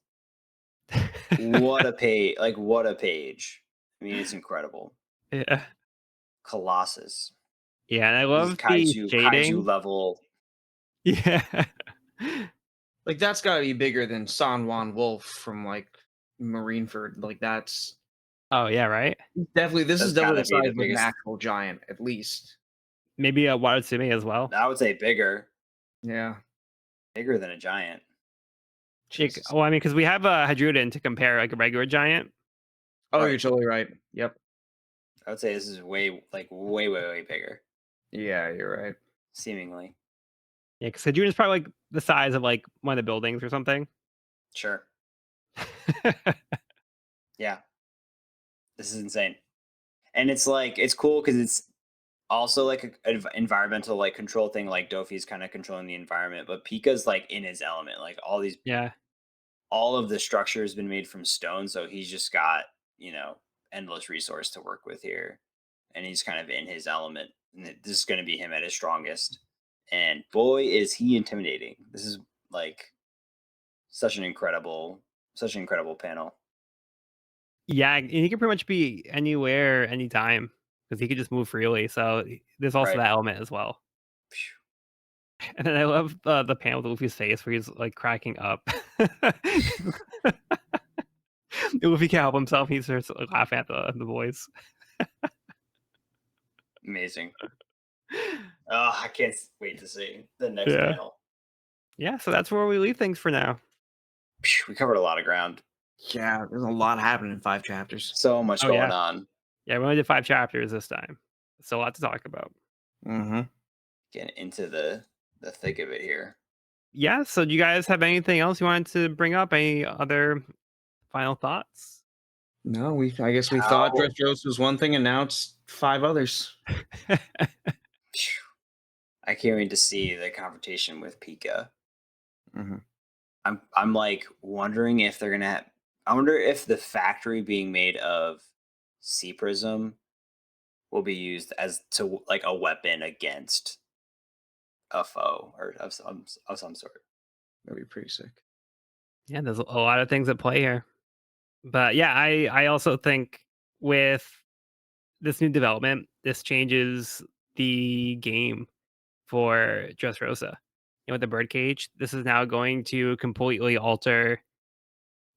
What a page! Like what a page. I mean, it's incredible. Yeah. Colossus. Yeah, and I This is love the kaiju shading. level. Yeah. Like that's got to be bigger than San Juan Wolf from like Marineford. Like that's Oh, yeah, right? definitely this That's is definitely gotta the be the size of an biggest. actual giant, at least. Maybe a Watatsumi as well. I would say bigger, Yeah. bigger than a giant. Like, Jesus. well, I mean, because we have a Hadruden to compare like a regular giant. Oh, Right. you're totally right. Yep. I would say this is way bigger, Yeah, you're right. seemingly. Yeah, because Hadruden is probably like the size of like one of the buildings or something. Sure. Yeah. This is insane. And it's like it's cool because it's also like an environmental like control thing. Like Dofi's kind of controlling the environment, but Pika's like in his element. Like Yeah. all of the structure has been made from stone, so he's just got endless resource to work with here, and he's kind of in his element. And this is going to be him at his strongest, and boy is he intimidating. This is like such an incredible panel. Yeah, and he can pretty much be anywhere, anytime, because he could just move freely. So there's also Right. that element as well. And then I love the panel with Luffy's face where he's like cracking up. Luffy can't help himself. He starts like, laughing at the boys. Amazing. Oh, I can't wait to see the next Yeah. panel. Yeah, so that's where we leave things for now. We covered a lot of ground. Yeah, there's a lot happening in 5 chapters. So much Oh, going yeah. on. Yeah, we only did 5 chapters this time. So a lot to talk about. Mm-hmm. Getting into the thick of it here. Yeah, so do you guys have anything else you wanted to bring up? Any other final thoughts? No, I guess we thought How Dressrosa was one thing, and now it's 5 others. I can't wait to see the confrontation with Pica. Mm-hmm. I'm like wondering if they're gonna I wonder if the factory being made of sea prism will be used as to like a weapon against a foe or of some sort. That'd be pretty sick. Yeah, there's a lot of things at play here. But yeah, I also think with this new development, this changes the game for Dressrosa. With the Birdcage, this is now going to completely alter,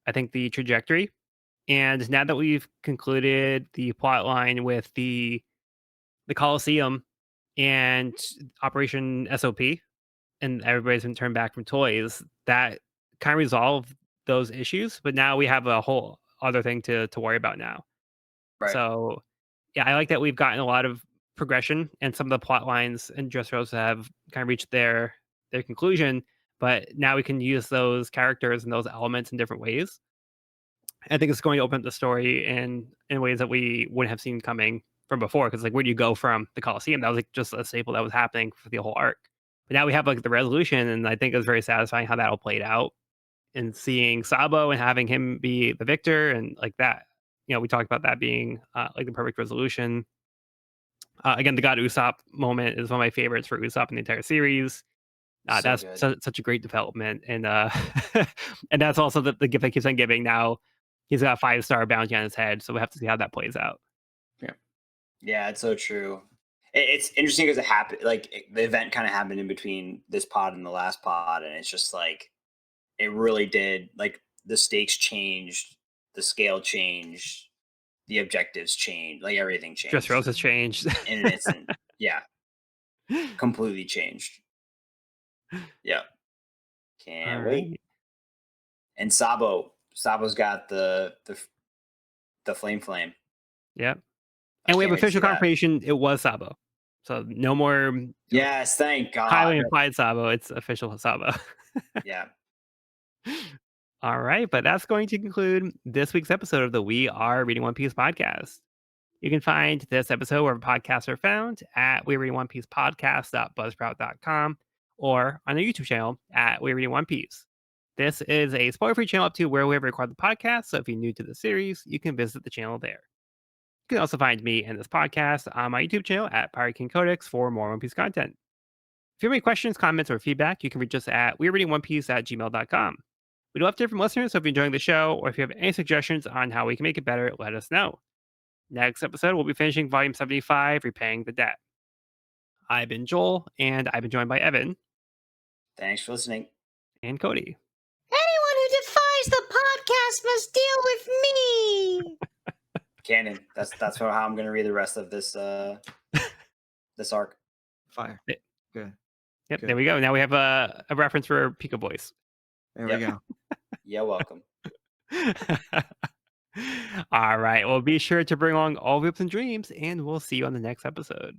I think, the trajectory. And now that we've concluded the plot line with the Coliseum and Operation SOP, and everybody's been turned back from toys, that kind of resolved those issues. But now we have a whole other thing to worry about now. Right. So yeah, I like that we've gotten a lot of progression and some of the plot lines in Dressrosa have kind of reached their conclusion. But now we can use those characters and those elements in different ways. I think it's going to open up the story in ways that we wouldn't have seen coming from before. Because like, where do you go from the Coliseum? That was like just a staple that was happening for the whole arc. But now we have like the resolution, and I think it was very satisfying how that all played out. And seeing Sabo and having him be the victor and like that, we talked about that being like the perfect resolution. Again, the God Usopp moment is one of my favorites for Usopp in the entire series. So That's good. such a great development, and and that's also the gift that keeps on giving. Now he's got a 5-star bounty on his head, so we have to see how that plays out. Yeah. Yeah, it's so true. It's interesting because it happened the event kind of happened in between this pod and the last pod, and it's just like it really did. Like the stakes changed, the scale changed, the objectives changed, like everything changed Dressrosa's changed. in an instant. Yeah, completely changed. Yeah, All can't wait. right. And Sabo's got the flame. Yep. I And we have can't wait to see official that. confirmation it was Sabo. So no more Yes, thank highly God. implied Sabo. It's official Sabo. Yeah. All right, but that's going to conclude this week's episode of the We Are Reading One Piece podcast. You can find this episode wherever podcasts are found at We Reading One Piece podcast.buzzsprout.com or on the YouTube channel at We Reading One Piece. This is a spoiler-free channel up to where we have recorded the podcast, so if you're new to the series, you can visit the channel there. You can also find me and this podcast on my YouTube channel at Pirate King Codex for more One Piece content. If you have any questions, comments, or feedback, you can reach us at werereadingonepiece@gmail.com. We'd love to hear from listeners, so if you're enjoying the show or if you have any suggestions on how we can make it better, let us know. Next episode, we'll be finishing Volume 75, Repaying the Debt. I've been Joel, and I've been joined by Evan Thanks for listening. and Cody. Anyone who defies the podcast must deal with me. Canon. That's how I'm gonna read the rest of this this arc. Fire. Yeah. Good. Yep, Good. there we go. Now we have a reference for Pica voice. There Yep. we go. Yeah, welcome. All right. Well, be sure to bring along all your hopes and dreams, and we'll see you on the next episode.